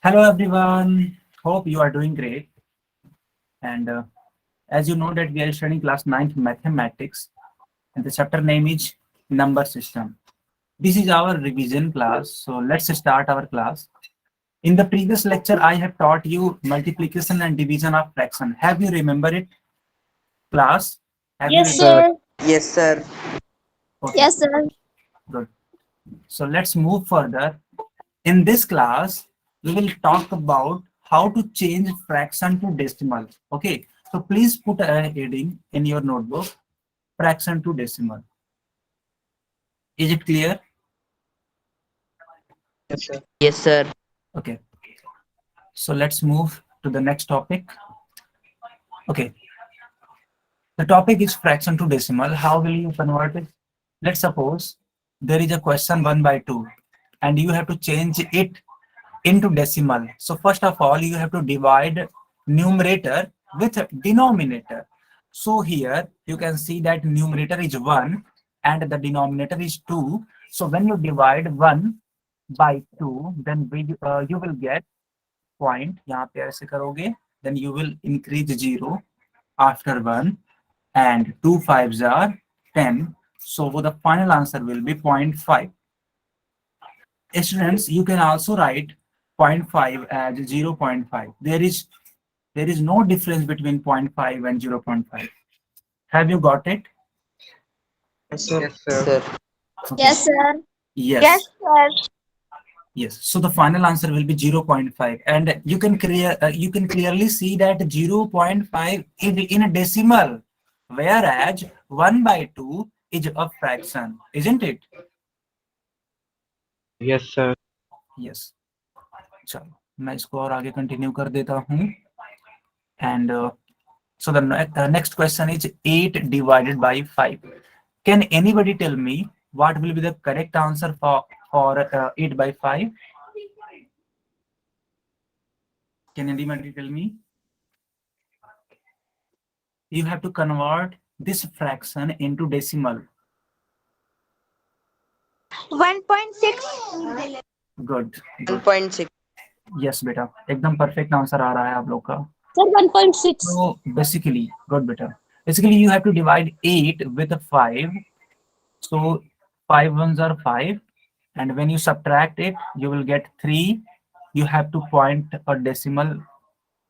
Hello everyone. Hope you are doing great. And as you know that we are studying class 9th mathematics and the chapter name is number system. This is our revision class. So let's start our class. In the previous lecture, I have taught you multiplication and division of fraction. Have you remember it, class? Have you Yes, remember? sir. Yes, sir. Okay, Yes, sir. good. So let's move further. In this class, we will talk about how to change fraction to decimal. Okay, so please put a heading in your notebook, fraction to decimal. Is it clear? Yes, sir. Yes, sir. Okay, so let's move to the next topic. Okay, the topic is fraction to decimal. How will you convert it? Let's suppose there is a question 1 by 2 and you have to change it into decimal. So first of all, you have to divide numerator with denominator. So here you can see that numerator is 1 and the denominator is 2. So when you divide 1 by 2, then you will get point. यहाँ पे ऐसे करोगे, then you will increase 0 after 1 and 2 fives are 10. So the final answer will be 0.5. Students, you can also write zero point 0.5 as 0.5. There is no difference between zero point 0.5 and 0.5. Have you got it? Yes, sir. Yes, sir. Okay. Yes, sir. Yes. Yes, sir. Yes. So the final answer will be 0.5, and you can clearly see that 0.5 is in a decimal, whereas 1 by 2 is a fraction, isn't it? Yes, sir. Yes. चलो मैं इसको और आगे continue कर देता हूँ. And so the next question is 8 divided by 5. Can anybody tell me what will be the correct answer for 8 by 5? Can anybody tell me? You have to convert this fraction into decimal. 1.6. Good. Good. 1.6. Yes, बेटा एकदम perfect answer आ रहा है आप लोग का. Sir, 1.6. So basically, good बेटा. Basically, you have to divide 8 with 5. So 5 ones are 5, and when you subtract it, you will get 3. You have to point a decimal,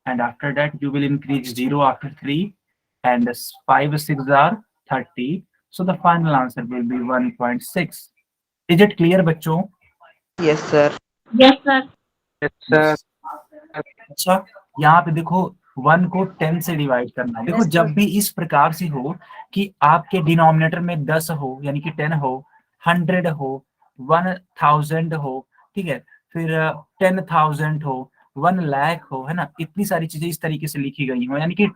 and after that, you will increase 0 after 3, and 5 6 are 30. So the final answer will be 1.6. Is it clear, बच्चों? Yes, sir. Yes, sir. Yes, sir. अच्छा, यहाँ पे देखो 1 को 10 से divide करना है. देखो Yes, जब sir. भी इस प्रकार से हो कि आपके डिनोमिनेटर में 10 हो, यानी कि 10 हो, 100 हो, 1000 हो, ठीक है, फिर 10,000 हो, 1 लाख हो, है ना, इतनी सारी चीजें इस तरीके से लिखी गई हो, यानी कि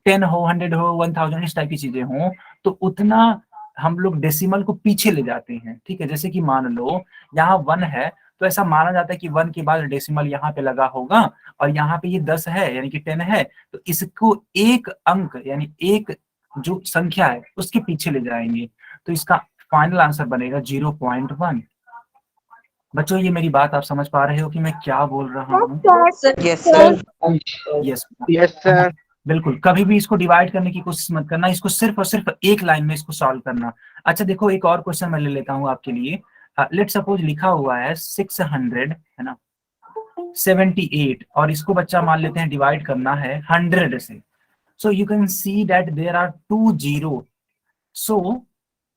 10 हो, 100 हो, 1000 इस टाइप की चीजें हो, तो उतना हम लोग डेसिमल को पीछे ले जाते हैं. ठीक है, जैसे कि मान लो यहाँ 1 है, तो ऐसा माना जाता है कि 1 के बाद डेसिमल यहाँ पे लगा होगा, और यहाँ पे ये 10 है यानी कि 10 है, तो इसको एक अंक यानी एक जो संख्या है उसके पीछे ले जाएंगे, तो इसका फाइनल आंसर बनेगा 0.1. बच्चों, ये मेरी बात आप समझ पा रहे हो कि मैं क्या बोल रहा हूँ? Yes, sir. Yes. Yes, sir. बिल्कुल, कभी भी इसको डिवाइड करने की कोशिश मत करना, इसको सिर्फ और सिर्फ एक लाइन में इसको सॉल्व करना. अच्छा देखो, एक और क्वेश्चन मैं ले लेता हूँ आपके लिए. लेट सपोज लिखा हुआ है 600, है ना, 78, और इसको बच्चा मान लेते हैं डिवाइड करना है 100 से. So you can see that there are 2 zero. So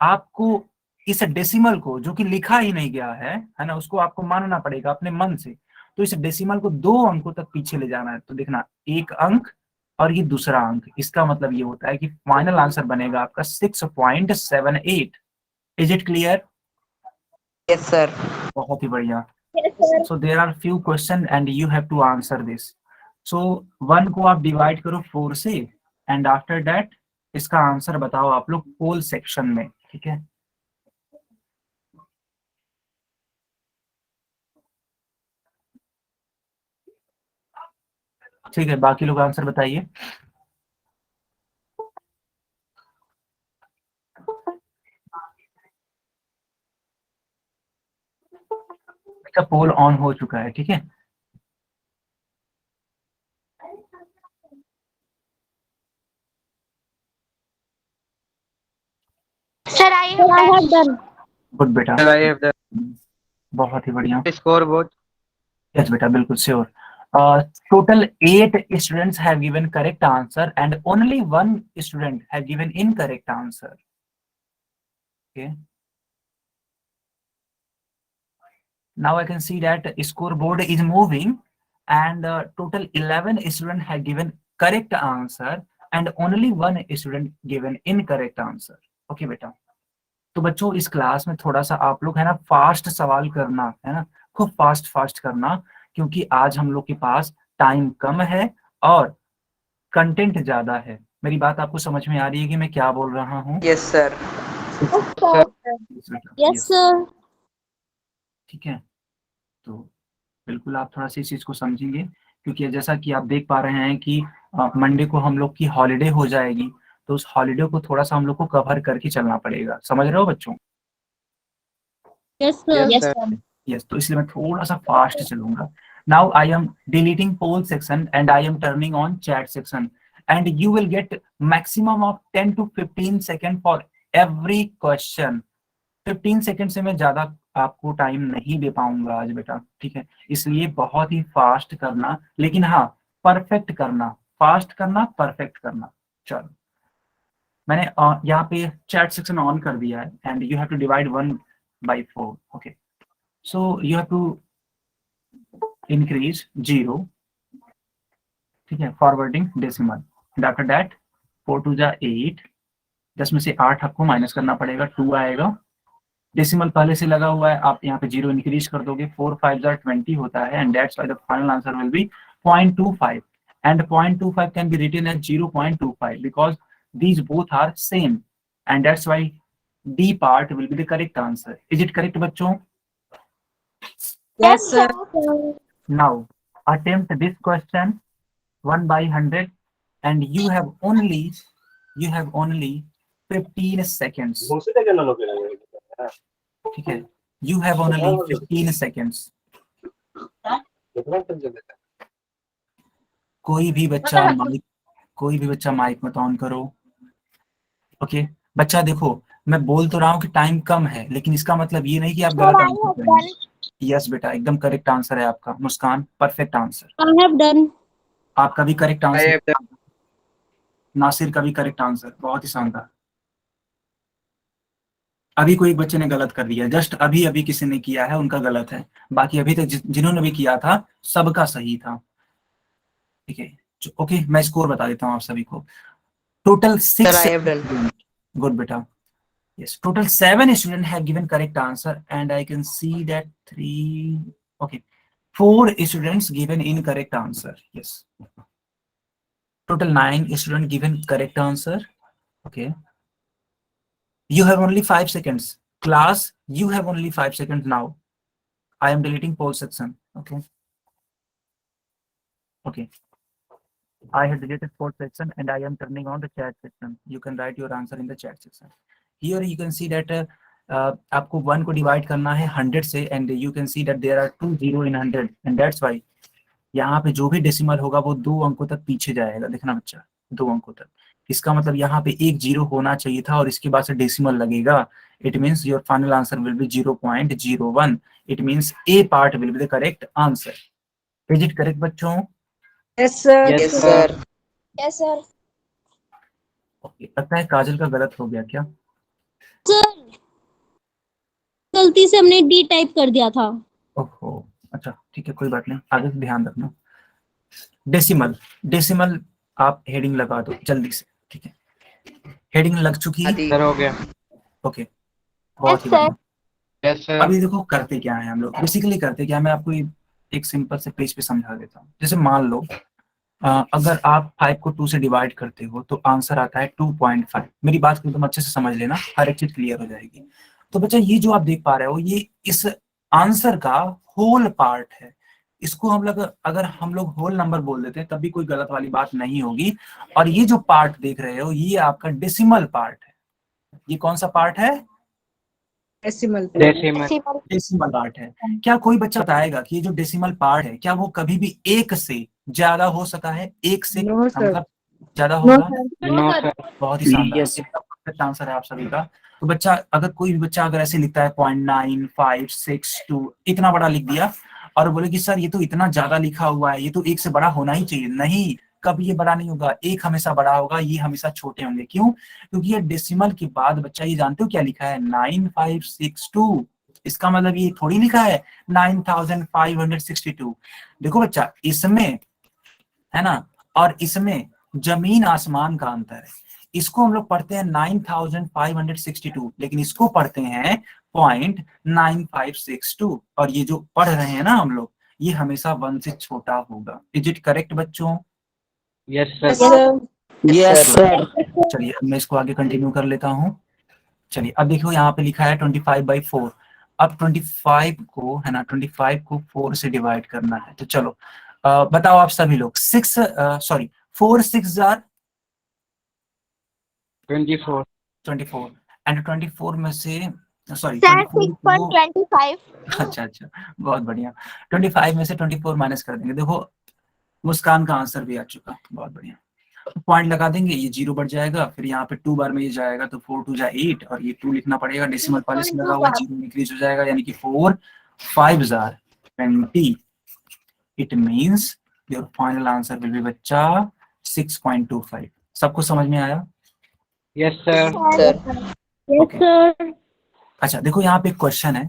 आपको इस डेसिमल को, जो कि लिखा ही नहीं गया है ना, उसको आपको मानना पड़ेगा अपने मन से. तो इस डेसिमल को 2 अंकों तक पीछे ले जाना है. तो देखना, एक अंक और ये दूसरा अंक, इसका मतलब ये होता है कि फाइनल आंसर बनेगा आपका 6.78. Is it clear? Yes, sir. बहुत ही बढ़िया. Yes, sir. So there are few question and you have to answer this. So 1 को आप डिवाइड करो 4 से, and after that इसका आंसर बताओ आप लोग पोल सेक्शन में. ठीक है, ठीक है, बाकी लोग आंसर बताइए. इसका पोल ऑन हो चुका है. ठीक है, I have done. गुड बेटा, Sir, I have done. बहुत ही बढ़िया। Scoreboard. यस बेटा, बिल्कुल sure. Total 8 students have given correct answer and only 1 student have given incorrect answer. Okay. Now I can see that scoreboard is moving and total 11 students have given correct answer and only 1 student given incorrect answer. Okay बेटा, तो बच्चों इस class में थोड़ा सा आप लोग है ना फास्ट सवाल करना है ना, खूब फास्ट करना, क्योंकि आज हम लोग के पास टाइम कम है और कंटेंट ज्यादा है। मेरी बात आपको समझ में आ रही है कि मैं क्या बोल रहा हूँ? Yes, sir. Yes, sir. ठीक है, तो बिल्कुल आप थोड़ा सा इस चीज को समझेंगे, क्योंकि जैसा कि आप देख पा रहे हैं कि मंडे को हम लोग की हॉलीडे हो जाएगी, तो उस हॉलीडे को थोड़ा सा हम लोग को कवर करके चलना पड़ेगा। समझ रहे हो बच्चों? Yes, sir. Yes, sir. Yes, तो इसलिए मैं थोड़ा सा फास्ट चलूंगा। Now I am deleting poll section and I am turning on chat section and you will get maximum of 10 to 15 second for every question. 15 second से मैं ज्यादा आपको टाइम नहीं दे पाऊंगा आज बेटा, ठीक है? इसलिए बहुत ही फास्ट करना, लेकिन हाँ परफेक्ट करना, फास्ट करना, परफेक्ट करना। चलो, मैंने यहाँ पे चैट सेक्शन ऑन कर दिया है and you have to divide 1/4। Okay, so you have to increase 0, ठीक है, forwarding decimal and after that 4 2 जा 8, 10 में से 8 आपको माइनस करना पड़ेगा, 2 आएगा। डेसिमल पहले से लगा हुआ है, आप यहाँ पे 0 इंक्रीज कर दोगे, 4 5 जा 20 होता है and that's why the final answer will B 0.25 and 0.25 can be written as 0.25 because these both are same and that's why D part will be the correct answer. Is it correct बच्चों? Yes, sir. Now attempt this question 1/100 and you have only 15 seconds. ठीक है, you have only 15 seconds. कोई भी बच्चा mic मत on करो। Okay बच्चा, देखो मैं बोल तो रहा हूँ कि टाइम कम है, लेकिन इसका मतलब ये नहीं कि आप गलत आंसर करेंगे। यस बेटा, एकदम करेक्ट आंसर है आपका। Muskan, perfect answer. I have done. आपका भी correct I answer. have done. Nasir का भी करेक्ट आंसर, बहुत ही शानदार। अभी कोई बच्चे ने गलत कर दिया, जस्ट अभी किसी ने किया है, उनका गलत है, बाकी अभी तक जिन्होंने भी किया था सबका सही था। ठीक है, ओके मैं स्कोर बता देता हूँ आप सभी को। Total 6, Sir, I have done. Good बेटा। Yes, total 7 students have given correct answer and I can see that 4 students given incorrect answer. Yes, total 9 students given correct answer. Okay, you have only 5 seconds. Class, you have only 5 seconds now. I am deleting poll section. Okay, I have deleted poll section and I am turning on the chat section. You can write your answer in the chat section. Here you can see that आपको 1 को divide करना है 100 से and you can see that there are 2 0 in 100 and that's why यहाँ पे जो भी decimal होगा वो 2 अंकों तक पीछे जाएगा। देखना बच्चा, 2 अंकों तक। इसका मतलब यहाँ पे एक 0 होना चाहिए था और इसके बाद से डेसिमल लगेगा। It means your final answer will B 0.01। It means A part will be the correct answer. Is it correct बच्चों? Yes, sir. Yes, sir. Yes, sir. Okay, लगता है काजल का गलत हो गया क्या? सर, गलती से हमने डी टाइप कर दिया था। ओहो, अच्छा ठीक है, कोई बात नहीं, आगे से ध्यान रखना। डेसिमल आप हेडिंग लगा दो जल्दी से, ठीक है? हेडिंग लग चुकी है? सर हो गया। ओके, बहुत ही Yes, sir. बढ़िया। Yes, sir. अभी देखो करते क्या है हम लोग, बेसिकली करते क्या है, मैं आपको एक सिंपल से पेज पे समझा देता हूँ। जैसे मान लो अगर आप 5 को 2 से डिवाइड करते हो तो आंसर आता है 2.5। मेरी बात को तुम अच्छे से समझ लेना, हर एक चीज क्लियर हो जाएगी। तो बच्चा ये जो आप देख पा रहे हो ये इस आंसर का होल पार्ट है। इसको हम लोग अगर हम लोग होल नंबर बोल देते तब भी कोई गलत वाली बात नहीं होगी। और ये जो पार्ट देख रहे हो ये आपका डेसिमल पार्ट है। ये कौन सा पार्ट है? Decimal. डेसिमल पार्ट है। क्या कोई बच्चा बताएगा कि ये जो डेसिमल पार्ट है क्या वो कभी भी 1 से ज्यादा हो सका है? 1 से No, sir. मतलब ज्यादा होगा? No, sir. बहुत ही शानदार। करेक्ट आंसर है आप सभी का। तो बच्चा, अगर कोई भी बच्चा अगर ऐसे लिखता है 0.9562 इतना बड़ा लिख दिया और बोले कि सर ये तो इतना ज्यादा लिखा हुआ है, ये तो एक से बड़ा होना ही चाहिए, नहीं, कभी ये बड़ा नहीं होगा, एक हमेशा बड़ा होगा, ये हमेशा छोटे होंगे। क्यों? क्योंकि ये डेसिमल के बाद बच्चा ये जानते हो क्या लिखा है? 9562। इसका मतलब ये थोड़ी लिखा है 9562। देखो बच्चा, इसमें है ना, और इसमें जमीन आसमान का अंतर है। इसको हम लोग पढ़ते हैं 9562, लेकिन इसको पढ़ते हैं 0.9562। और ये जो पढ़ रहे हैं ना हम लोग, ये हमेशा 1 से छोटा होगा। इज इट करेक्ट बच्चों? Yes Yes, sir. sir. Yes sir. चलिए अब मैं इसको आगे कंटिन्यू कर लेता हूँ। चलिए अब देखो यहाँ पे लिखा है 25/4। अब 25 को, है ना, 25 को 4 से डिवाइड करना है। तो चलो बताओ आप सभी लोग, 4 6 जार 24। 24 एंड 24 में से, सॉरी Sir, 24 को, 6.25. अच्छा अच्छा, बहुत बढ़िया। 25 में से 24 माइनस कर देंगे। देखो मुस्कान का आंसर भी आ चुका, बहुत बढ़िया। पॉइंट लगा देंगे, ये 0 बढ़ जाएगा, फिर यहाँ पे 2 बार में ये जाएगा तो 4 2 जा 8, और ये 2 लिखना पड़ेगा, डेसिमल पॉइंट लगा हुआ, 0 इंक्रीज हो जाएगा, यानी कि 4 5 jar 20। It means your final answer will B बच्चा 6.25। सबको समझ में आया? Yes sir. Yes, Okay. sir. अच्छा देखो यहाँ पे एक क्वेश्चन है।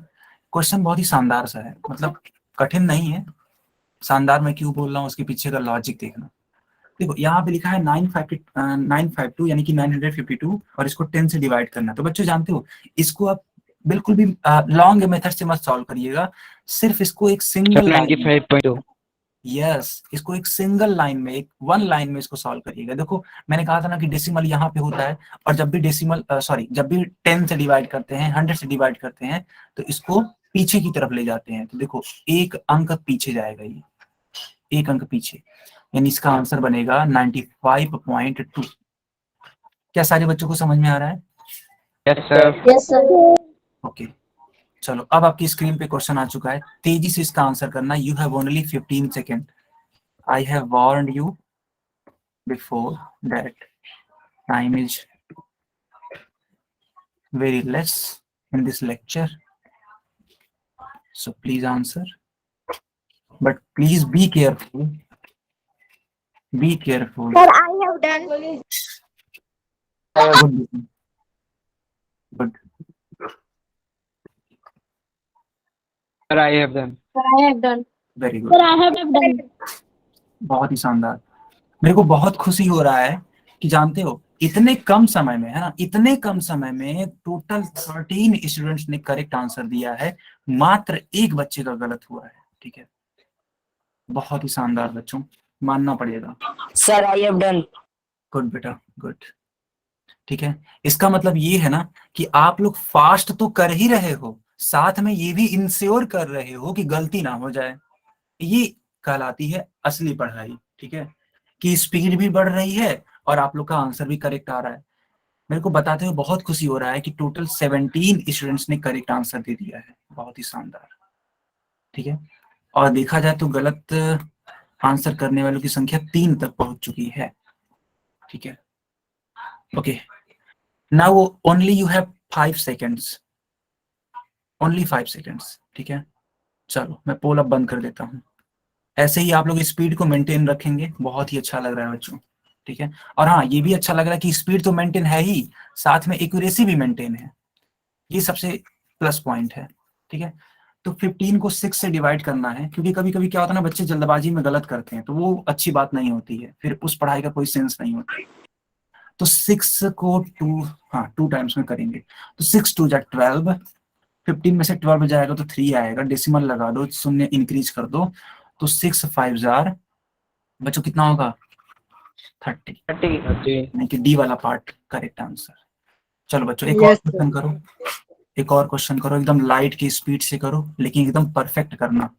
क्वेश्चन बहुत ही शानदार सा है, मतलब कठिन नहीं है। शानदार मैं क्यों बोल रहा हूँ, उसके पीछे का लॉजिक देखना। देखो यहाँ पे लिखा है 952 यानी कि 952, और इसको 10 से डिवाइड करना। तो बच्चों जानते हो, इसको आप बिल्कुल भी लॉन्ग मेथड से मत सॉल्व करिएगा, सिर्फ इसको एक सिंगल लाइन, 95.2। यस, इसको एक सिंगल लाइन में, एक 1 लाइन में इसको सॉल्व करिएगा। देखो मैंने कहा था ना कि डेसिमल यहाँ पे होता है, और जब भी डेसिमल जब भी 10 से डिवाइड करते हैं, 100 से डिवाइड करते हैं, तो इसको पीछे की तरफ ले जाते हैं। तो देखो एक अंक पीछे जाएगा, ये एक अंक पीछे, यानी इसका आंसर बनेगा 95.2। क्या सारे बच्चों को समझ में आ रहा है? Yes sir. Yes, sir. Okay चलो, अब आपकी स्क्रीन पे क्वेश्चन आ चुका है, तेजी से इसका आंसर करना। You have only 15 second. I have warned you before that time is very less in this lecture, so please answer, but please be careful, be careful. Sir, I have done. Good, good. Sir I have done. Sir, I have done. Very good. Sir, I have done. बहुत ही शानदार। मेरे को बहुत खुशी हो रहा है कि जानते हो, इतने कम समय में, है ना, इतने कम समय में टोटल 13 स्टूडेंट्स ने करेक्ट आंसर दिया है, मात्र एक बच्चे का गलत हुआ है। ठीक है, बहुत ही शानदार बच्चों, मानना पड़ेगा। Sir I have done. Good बेटा, गुड। ठीक है, इसका मतलब ये है ना कि आप लोग फास्ट तो कर ही रहे हो, साथ में ये भी इंश्योर कर रहे हो कि गलती ना हो जाए। ये कहलाती है असली पढ़ाई। ठीक है, कि स्पीड भी बढ़ रही है और आप लोग का आंसर भी करेक्ट आ रहा है। मेरे को बताते हुए बहुत खुशी हो रहा है कि टोटल 17 स्टूडेंट्स ने करेक्ट आंसर दे दिया है, बहुत ही शानदार। ठीक है, और देखा जाए तो गलत आंसर करने वालों की संख्या 3 तक पहुंच चुकी है। ठीक है, okay, now only you have 5 seconds, only 5 seconds. ठीक है, चलो मैं पोल अप बंद कर देता हूँ। ऐसे ही आप लोग स्पीड को मेंटेन रखेंगे, बहुत ही अच्छा लग रहा है बच्चों। ठीक है, और हाँ ये भी अच्छा लग रहा है कि स्पीड तो मेंटेन है ही, साथ में एक्यूरेसी भी मेंटेन है, ये सबसे प्लस पॉइंट है। ठीक है, तो 15 को 6 से डिवाइड करना है, क्योंकि कभी कभी क्या होता है ना, बच्चे जल्दबाजी में गलत करते हैं, तो वो अच्छी बात नहीं होती है, फिर उस पढ़ाई का कोई सेंस नहीं होता। तो 6 को 2 टाइम्स में करेंगे, तो 6 2 जा 12, 15 में से 12 जाएगा तो 3 आएगा, डेसिमल लगा दो, शून्य इंक्रीज कर दो, तो 6 5 जार बच्चों कितना होगा? 30। यानी कि डी वाला पार्ट करेक्ट आंसर। चलो बच्चों एक और Yes, क्वेश्चन करो, एक और क्वेश्चन करो, एकदम लाइट की स्पीड से करो, लेकिन एकदम परफेक्ट करना।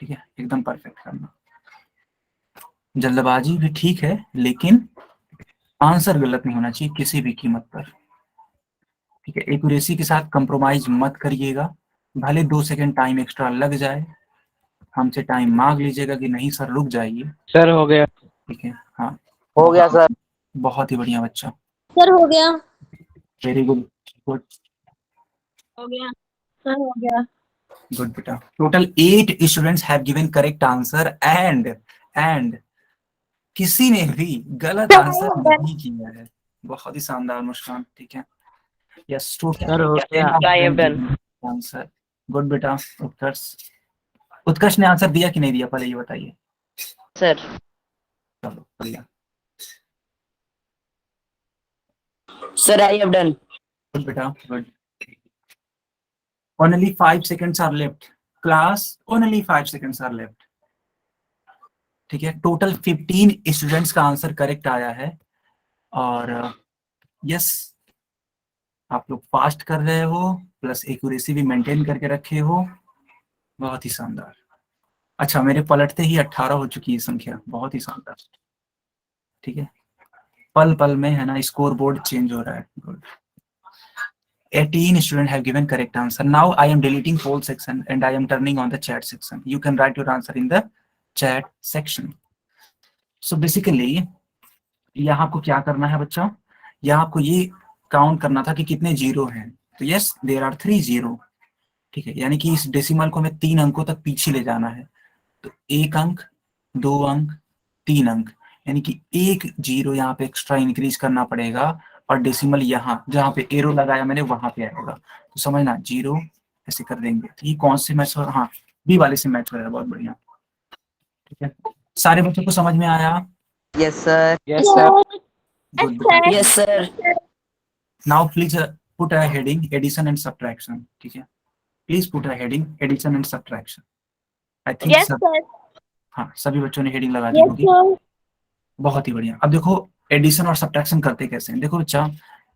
ठीक है, एकदम परफेक्ट करना। जल्दबाजी भी ठीक है, लेकिन आंसर गलत नहीं होना चाहिए किसी भी कीमत पर। ठीक है, एक्यूरेसी के साथ कंप्रोमाइज मत करिएगा, भले 2 सेकंड टाइम एक्स्ट्रा लग जाए, हमसे टाइम मांग लीजिएगा कि नहीं सर रुक जाइए। सर हो गया। ठीक है, हाँ हो गया सर। बहुत ही बढ़िया बच्चा। Sir, हो गया. वेरी गुड, गुड, हो गया सर, हो गया। गुड बेटा। Total 8 students have given correct answer and किसी ने भी गलत आंसर नहीं किया है। बहुत ही शानदार मुस्कान, ठीक है। यस, Sir, हो गया। I have done. Answer. Good बेटा। उत्कर्ष, उत्कर्ष ने आंसर दिया कि नहीं दिया, पहले ये बताइए। Sir. चलो बढ़िया, Sir, I have done. Good बेटा, good. Only 5 seconds are left. Class, only 5 seconds are left. ठीक है, टोटल 15 स्टूडेंट्स का आंसर करेक्ट आया है और यस, आप लोग फास्ट कर रहे हो प्लस एक्यूरेसी भी मेंटेन करके रखे हो, बहुत ही शानदार। अच्छा, मेरे पलटते ही 18 हो चुकी है संख्या, बहुत ही शानदार, ठीक है। पल पल में है ना स्कोर बोर्ड चेंज हो रहा है। Good. 18 students have given correct answer. Now I am deleting poll section and I am turning on the chat section. You can write your answer in the chat section. So basically यहाँ आपको क्या करना है बच्चा, यहाँ आपको ये count करना था कि कितने जीरो हैं। तो यस, देयर आर 3 जीरो, ठीक है। यानी कि इस डेसिमल को हमें 3 अंकों तक पीछे ले जाना है। तो 1 अंक, 2 अंक, 3 अंक, यानी कि 1 जीरो यहाँ पे एक्स्ट्रा इंक्रीज करना पड़ेगा और डेसिमल यहाँ जहाँ पे एरो लगाया मैंने वहां पे आएगा। तो समझना, जीरो ऐसे कर देंगे। तो ये कौन से मैच हो रहा, हाँ बी वाले से मैच हो रहा है, बहुत बढ़िया, ठीक है। सारे बच्चों को समझ में आया? Yes, sir. Yes, sir. Good. Yes, sir. Now please put a heading addition and subtraction, ठीक है। Please put a heading addition and subtraction. I think yes sir, हाँ, सभी बच्चों ने हेडिंग लगा दी यस होगी, सर। बहुत ही बढ़िया। अब देखो एडिशन और सब्ट्रैक्शन करते कैसे हैं। देखो बच्चा,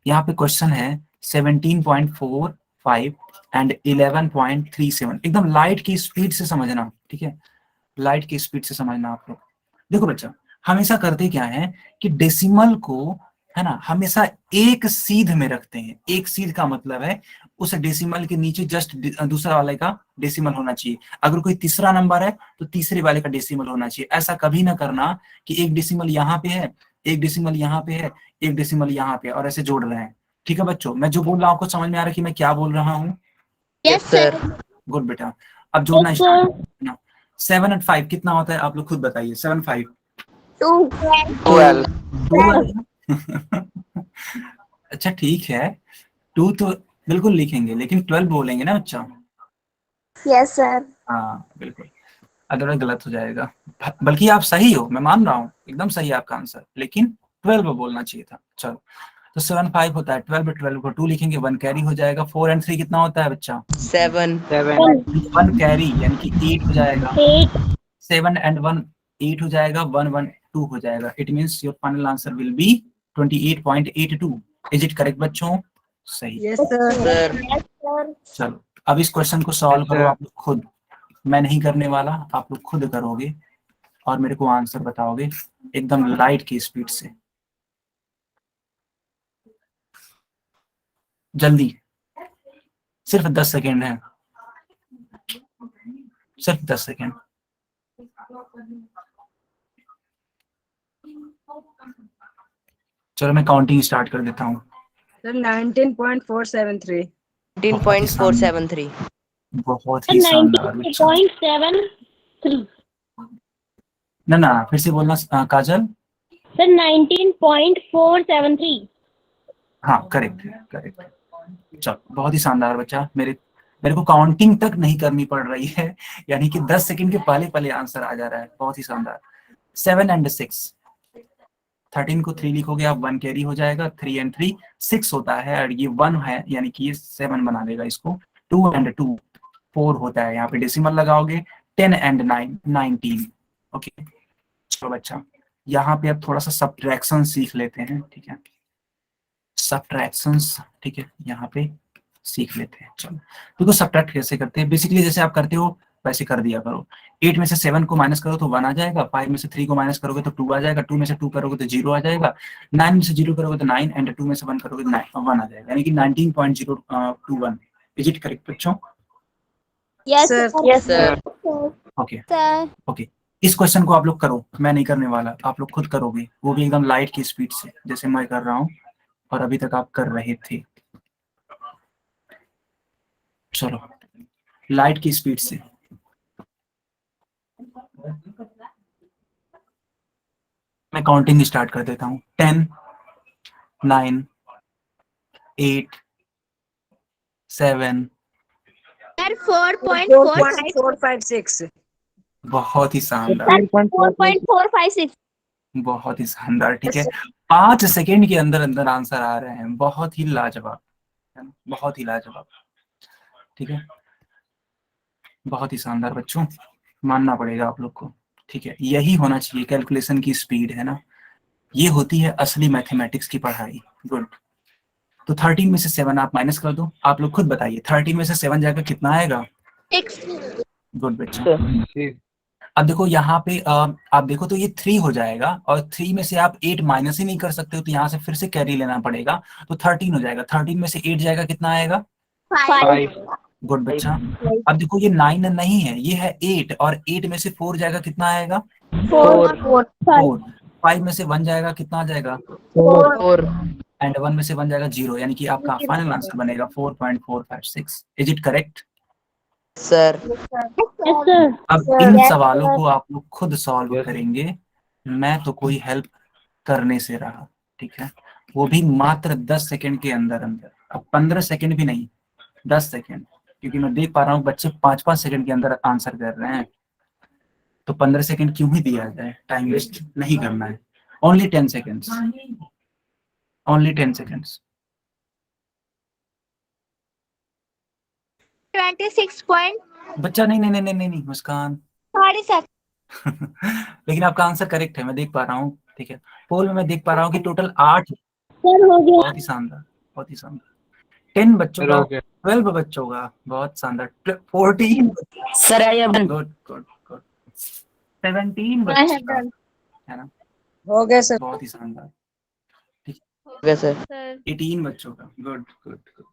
यहाँ पे क्वेश्चन है 17.45 एंड 11.37, एकदम लाइट की स्पीड से समझना, ठीक है। लाइट की स्पीड से समझना आप लोग। देखो बच्चा, हमेशा करते क्या है कि डेसिमल को है ना हमेशा एक सीध में रखते हैं। एक सीध का मतलब है उस डेसिमल के नीचे जस्ट दूसरा वाले का डेसिमल होना चाहिए। अगर कोई तीसरा नंबर है तो तीसरे वाले का डेसिमल होना चाहिए। ऐसा कभी ना करना कि एक डेसिमल यहाँ पे है, एक डेसिमल यहाँ पे है, एक डेसिमल यहाँ पे, और ऐसे जोड़ रहे हैं। ठीक है बच्चों, मैं जो बोल रहा हूँ आपको समझ में आ रहा है कि मैं क्या बोल रहा हूँ? Yes sir. गुड बेटा। अब जोड़ना Yes, स्टार्ट sir. करना। 7 और 5 कितना होता है, आप लोग खुद बताइए। 7 5 2 12. 12। अच्छा ठीक है, 2 तो बिल्कुल लिखेंगे लेकिन 12 बोलेंगे ना बच्चा। Yes sir. हाँ बिल्कुल, अदरवाइज गलत हो जाएगा। बल्कि आप सही हो, मैं मान रहा हूँ, एकदम सही है आपका आंसर, लेकिन 12 बोलना चाहिए था। चलो, तो 7 5 होता है, 12 को 2 लिखेंगे, 1 कैरी हो जाएगा। 4 और 3 कितना होता है बच्चा? 7. 7. 1 कैरी यानी कि 8 हो जाएगा। 8 7 and 1 8 हो जाएगा, 1 1 2 हो जाएगा। It means your final answer will B 28.82। Is it correct बच्चों? सही। Yes, sir. Sir. Yes sir. चलो, अब इस क्वेश्चन को सॉल्व Yes, करो sir. आप लोग खुद। मैं नहीं करने वाला, आप लोग खुद करोगे और मेरे को आंसर बताओगे एकदम लाइट की स्पीड से। जल्दी, सिर्फ 10 सेकेंड है, सिर्फ 10 सेकेंड। चलो मैं काउंटिंग स्टार्ट कर देता हूँ। Sir, 19.473. 19.473. बहुत ही शानदार बच्चा। 19.73 ना फिर से बोलना काजल। सर, 19.473। हाँ करेक्ट करेक्ट। चलो, बहुत ही शानदार बच्चा। मेरे को काउंटिंग तक नहीं करनी पड़ रही है, यानी कि 10 सेकंड के पहले पहले आंसर आ जा रहा है। बहुत ही शानदार। 7 and 6, 13 को 3 लिखोगे आप, 1 कैरी हो जाएगा। 3 and 3 6 होता है और ये 1 है, यानी कि ये 7 बना देगा इसको। 2 and 2 4 होता है, यहाँ पे डेसिमल लगाओगे। 10 and 9 19। ओके चलो बच्चा, यहाँ पे अब थोड़ा सा सब्ट्रैक्शन सीख लेते हैं, ठीक है। सब्ट्रैक्शंस, ठीक है, यहाँ पे सीख लेते हैं। चलो देखो, सब्ट्रैक्ट कैसे करते हैं। बेसिकली जैसे आप करते हो वैसे कर दिया करो। 8 में से 7 को माइनस करो तो 1 आ जाएगा। 5 में से 3 को माइनस करोगे तो 2 आ जाएगा। 2 में से 2 करोगे तो 0 आ जाएगा। 9 में से 0 करोगे तो 9 एंड 2 में से 1 करोगे तो 1 आ जाएगा, यानी कि 19.021। इज इट करेक्ट बच्चों? Yes Sir. Sir. Yes, sir. Okay sir. Okay. इस क्वेश्चन को आप लोग करो, मैं नहीं करने वाला, आप लोग खुद करोगे, वो भी एकदम लाइट की स्पीड से जैसे मैं कर रहा हूँ और अभी तक आप कर रहे थे। चलो लाइट की स्पीड से मैं काउंटिंग स्टार्ट कर देता हूँ। 10, 9, 8, 7। सर 4.45 4.456. बहुत ही शानदार, 4.4. 4.456 बहुत ही शानदार। ठीक है, 5 सेकेंड के अंदर अंदर आंसर आ रहे हैं, बहुत ही लाजवाब, है ना? बहुत ही लाजवाब। ठीक है, बहुत ही शानदार बच्चों, मानना पड़ेगा आप लोग को। ठीक है, यही होना चाहिए कैलकुलेशन की स्पीड, है ना? ये होती है असली मैथमेटिक्स की पढ़ाई। गुड। तो 13 में से 7 आप माइनस कर दो, आप लोग खुद बताइए 13 में से 7 जाकर कितना आएगा? 6 गुड बच्चा। Six. अब देखो यहाँ पे आप देखो तो ये 3 हो जाएगा, और 3 में से आप 8 माइनस ही नहीं कर सकते हो, तो यहाँ से फिर से कैरी लेना पड़ेगा, तो 13 हो जाएगा। 13 में से 8 जाएगा, कितना आएगा? 5 5. गुड बच्चा। अब देखो ये 9 नहीं है, ये है 8, और 8 में से 4 जाएगा, कितना आएगा? 4 4। 5 में से 1 जाएगा, कितना आ जाएगा? 4. एंड 1 में से 1 जाएगा 0, यानी कि आपका फाइनल आंसर बनेगा 4.456। Is it correct? Sir. Yes sir. अब इन सवालों को आप लोग खुद सॉल्व Yes. करेंगे, मैं तो कोई हेल्प करने से रहा। ठीक है, वो भी मात्र 10 सेकंड के अंदर अंदर। अब 15 सेकंड भी नहीं, 10 सेकंड, क्योंकि मैं देख पा रहा हूँ बच्चे 5-5 सेकंड के अंदर आंसर कर रहे हैं, तो 15 सेकंड क्यों ही दिया जाए, टाइम वेस्ट नहीं करना है। Only 10 seconds, only 10 seconds. 26 point बच्चा नहीं नहीं नहीं नहीं नहीं, नहीं मुस्कान। 47 लेकिन आपका आंसर करेक्ट है, मैं देख पा रहा हूँ। ठीक है, पोल में मैं देख पा रहा हूँ कि टोटल 8। सर हो गया। बहुत ही शानदार, बहुत ही शानदार। 10 बच्चों Sir, का, okay. 12 बच्चों का, बहुत शानदार। 14, Sir, I have done. Good good good. 17 I बच्चों have का, done. है ना? हो गया सर. बहुत ही शानदार। Okay, sir. Sir, 18 बच्चों का, good good good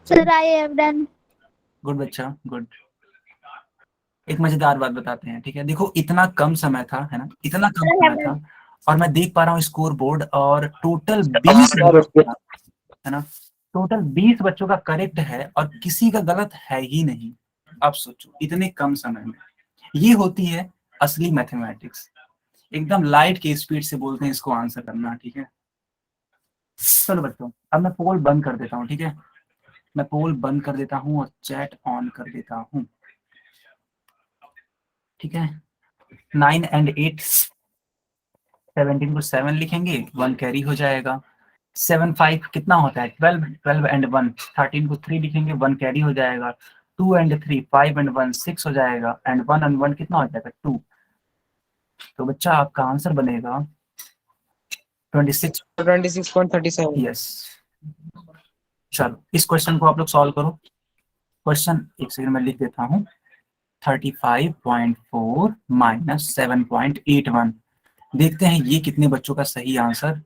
sir I have done. Good बच्चा, गुड। एक मजेदार बात बताते हैं, ठीक है? देखो इतना कम समय था, है ना? इतना कम समय था, और मैं देख पा रहा हूँ स्कोर बोर्ड, और टोटल 20 बच्चों का, है ना? टोटल 20 बच्चों का करेक्ट है, और किसी का गलत है ही नहीं। अब सोचो इतने कम समय में, ये होती है असली मैथमेटिक्स। एकदम लाइट की स्पीड से बोलते हैं इसको आंसर करना। ठीक है, चलो बच्चों, अब मैं पोल बंद कर देता हूँ। ठीक है, मैं पोल बंद कर देता हूँ और चैट ऑन कर देता हूँ। ठीक है, 9 एंड 8, 17 को 7 लिखेंगे, 1 कैरी हो जाएगा। 7 5 कितना होता है? 12, 12 एंड 1, 13 को 3 लिखेंगे, 1 कैरी हो जाएगा। 2 एंड 3, 5 एंड 1, 6 हो जाएगा, एंड 1 एंड 1 कितना हो जाएगा? 2। तो बच्चा आपका आंसर बनेगा 26। 26.37. यस। चलो इस क्वेश्चन को आप लोग सॉल्व करो। क्वेश्चन एक सेकंड में लिख देता हूँ। 35.4 माइनस 7.81, देखते हैं ये कितने बच्चों का सही आंसर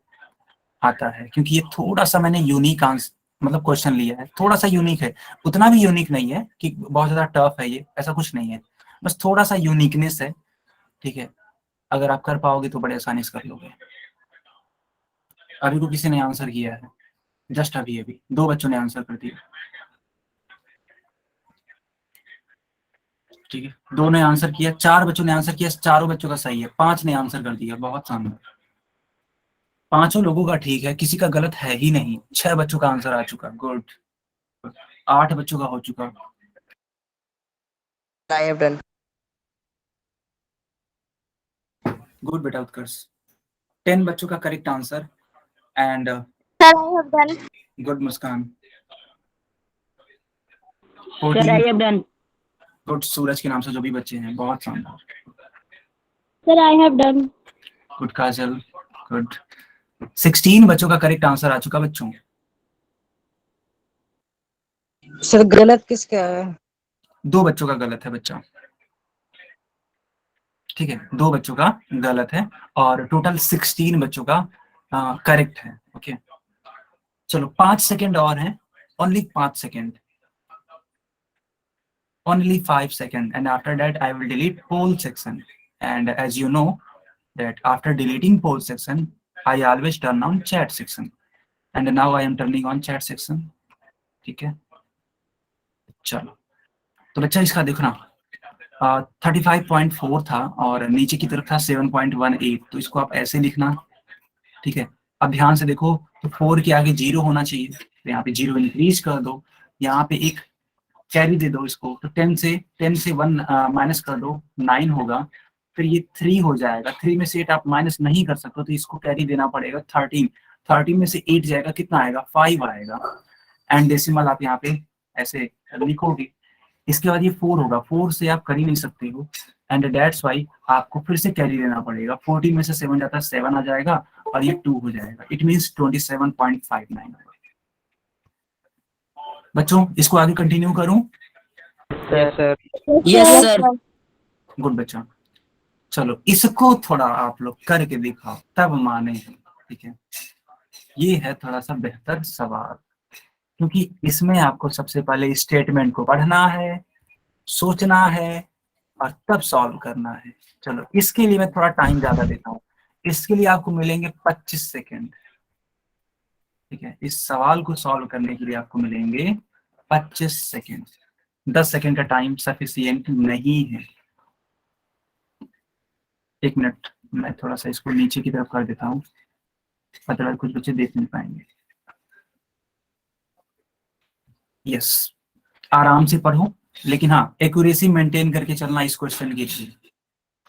आता है, क्योंकि ये थोड़ा सा मैंने यूनिक आंसर मतलब क्वेश्चन लिया है, थोड़ा सा यूनिक है। उतना भी यूनिक नहीं है कि बहुत ज्यादा टफ है, ये ऐसा कुछ नहीं है, बस थोड़ा सा यूनिकनेस है। ठीक है, अगर आप कर पाओगे तो बड़े आसानी से कर लोगे। अभी को किसी ने आंसर किया है, जस्ट अभी अभी 2 बच्चों ने आंसर कर दिया। ठीक है, 2 ने आंसर किया, 4 बच्चों ने आंसर किया, चारों बच्चों का सही है। 5 ने आंसर कर दिया, बहुत शानदार। 5 लोगों का ठीक है, किसी का गलत है ही नहीं। 6 बच्चों का आंसर आ चुका, गुड। 8 बच्चों का हो चुका, I have done. गुड बेटा उत्कर्ष। 10 बच्चों का correct answer, and Sir I have done. Good Muskan. Sir I have done. Good Suraj के नाम से जो भी बच्चे हैं, बहुत शानदार। Sir I have done. Good Kajal, good. 16 बच्चों का करेक्ट आंसर आ चुका बच्चों। सर गलत किसका है? 2 बच्चों का गलत है बच्चा। ठीक है, 2 बच्चों का गलत है, और टोटल 16 बच्चों का करेक्ट है। ओके, चलो 5 सेकेंड और हैं, only 5 second, only 5 seconds, and after that I will delete poll section. And as you know that after deleting poll section, I always turn on chat section, and now I am turning on chat section. ठीक है, चलो, तो बच्चा इसका देखो ना, 35.4 था और नीचे की तरफ था 7.18, तो इसको आप ऐसे लिखना। ठीक है, अब ध्यान से देखो, तो 4 के आगे 0 होना चाहिए, तो यहाँ पे 0 इंक्रीज कर दो, यहाँ पे एक कैरी दे दो इसको, तो 10 से 1 माइनस कर दो, 9 होगा, फिर ये 3 हो जाएगा, 3 में से 8 आप माइनस नहीं कर सकते, तो इसको कैरी देना पड़ेगा 13, 13 में से 8 जाएगा, कितना आएगा, 5 आएगा, एंड डेसिमल आप यहाँ पे ऐसे लिखोगे। इसके बाद ये 4 होगा, 4 से आप कर ही नहीं सकते हो, एंड दैट्स वाई आपको फिर से कैरी देना पड़ेगा, 14 में से 7 जाता है, 7 आ जाएगा, और ये 2 हो जाएगा, इट मीन्स 27.59 होगा। बच्चों इसको आगे कंटिन्यू करूं? Yes, sir. Yes, sir. Good बच्चा, चलो इसको थोड़ा आप लोग करके दिखाओ तब माने, ठीक है। ये है थोड़ा सा बेहतर सवाल, क्योंकि इसमें आपको सबसे पहले स्टेटमेंट को पढ़ना है, सोचना है, और तब सॉल्व करना है। चलो इसके लिए मैं थोड़ा टाइम ज्यादा देता हूँ, इसके लिए आपको मिलेंगे 25 सेकेंड। ठीक है, इस सवाल को सॉल्व करने के लिए आपको मिलेंगे 25 सेकेंड। 10 सेकेंड का टाइम सफिशिएंट नहीं है। 1 मिनट, मैं थोड़ा सा इसको नीचे की तरफ कर देता हूँ, अदरवाइज कुछ बच्चे देख नहीं पाएंगे। यस, आराम से पढ़ो, लेकिन हाँ एक्यूरेसी मेंटेन करके चलना इस क्वेश्चन के लिए।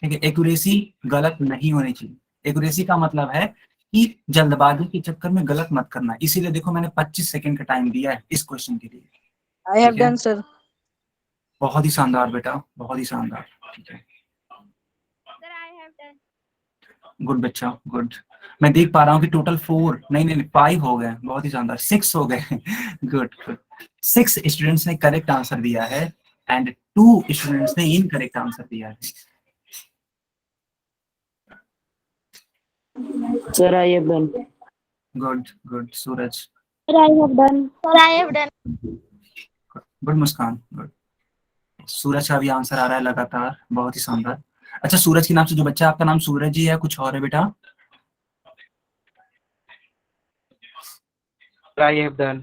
ठीक है, एक्यूरेसी गलत नहीं होनी चाहिए। एक्यूरेसी का मतलब है कि जल्दबाजी के चक्कर में गलत मत करना, इसीलिए देखो मैंने 25 सेकंड का टाइम दिया है इस क्वेश्चन के लिए। I have ठीक है? done, sir. बहुत ही शानदार बेटा, बहुत ही शानदार। ठीक है, Sir, I have done. Good बच्चा, गुड। मैं देख पा रहा हूँ कि टोटल 4 नहीं 5 हो गए, बहुत ही शानदार, 6 हो गए। गुड गुड, 6 स्टूडेंट्स ने करेक्ट आंसर दिया है एंड 2 स्टूडेंट्स ने इनकरेक्ट आंसर दिया है। Sir, I have done. Good good Suraj, Sir, I have done. Sir, I have done. Good Muskan, good. Suraj का भी आंसर आ रहा है लगातार, बहुत ही शानदार। अच्छा, सूरज के नाम से जो बच्चा, आपका नाम सूरज ही है कुछ और है बेटा? I have done.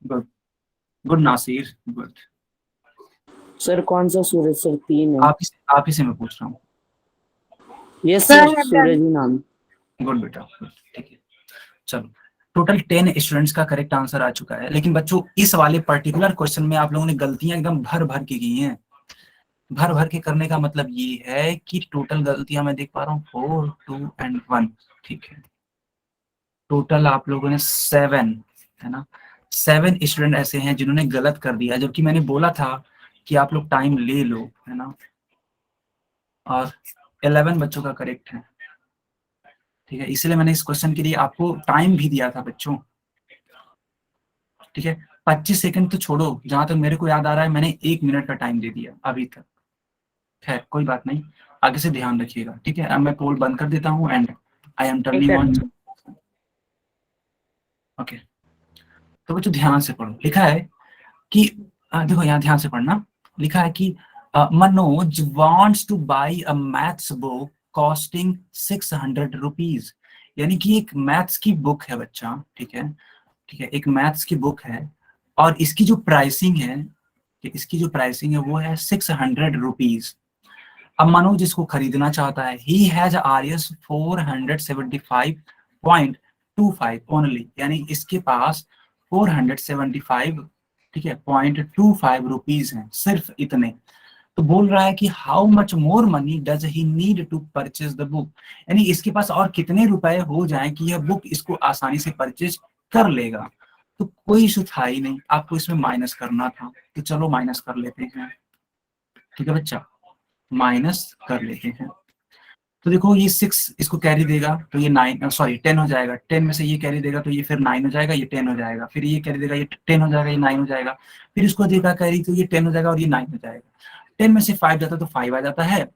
Good good Nasir, good. Sir, कौन सा सूरज सर? 3 है। आप ही से मैं पूछ रहा हूँ। Yes, Sir, sir. I have सूरज ही नाम। गुड बेटा, गुड, ठीक है। चलो, टोटल 10 स्टूडेंट्स का करेक्ट आंसर आ चुका है, लेकिन बच्चों इस वाले पर्टिकुलर क्वेश्चन में आप लोगों ने गलतियां एकदम भर भर के की हैं। भर भर के करने का मतलब ये है कि टोटल गलतियां मैं देख पा रहा हूँ 4, 2 एंड 1। ठीक है, टोटल आप लोगों ने 7, है ना, 7 स्टूडेंट ऐसे हैं जिन्होंने गलत कर दिया, जबकि मैंने बोला था कि आप लोग टाइम ले लो, है ना, और 11 बच्चों का करेक्ट है। ठीक है, इसलिए मैंने इस क्वेश्चन के लिए आपको टाइम भी दिया था बच्चों। ठीक है, 25 सेकंड तो छोड़ो, जहां तक मेरे को याद आ रहा है मैंने 1 मिनट का टाइम दे दिया अभी तक। खैर कोई बात नहीं, आगे से ध्यान रखिएगा। ठीक है, अब मैं पोल बंद कर देता हूँ and I am turning on. Okay, तो बच्चों ध्यान से पढ़ो, लिखा है कि देखो यहाँ ध्यान से पढ़ना, लिखा है कि Manoj wants to buy a maths book costing 600 rupees. यानी कि एक मैथ्स की बुक है बच्चा, ठीक है, ठीक है, एक मैथ्स की बुक है और इसकी जो प्राइसिंग है, इसकी जो प्राइसिंग है वो है 600 रुपीज। अब मनोज इसको खरीदना चाहता है, ही हैज RS 475.25 ओनली, यानी इसके पास 475, ठीक है, 0.25 रुपीज हैं, सिर्फ इतने। तो बोल रहा है कि how much more money does he need to purchase the book, यानी इसके पास और कितने रुपए हो जाएं कि यह बुक इसको आसानी से परचेज कर लेगा। तो कोई इशू था ही नहीं, आपको इसमें माइनस करना था, तो चलो माइनस कर लेते हैं। ठीक है बच्चा, माइनस कर लेते हैं। तो देखो ये 6 इसको कैरी देगा तो ये 9 सॉरी 10 हो जाएगा, 10 में से ये कैरी देगा तो ये फिर 9 हो जाएगा, ये 10 हो जाएगा, फिर ये कैरी देगा, ये 10 हो जाएगा, ये 9 हो जाएगा, फिर इसको देगा कैरी तो ये 10 हो जाएगा और ये 9 हो जाएगा। 10 में से 5 जाता तो 5 आ जाता है,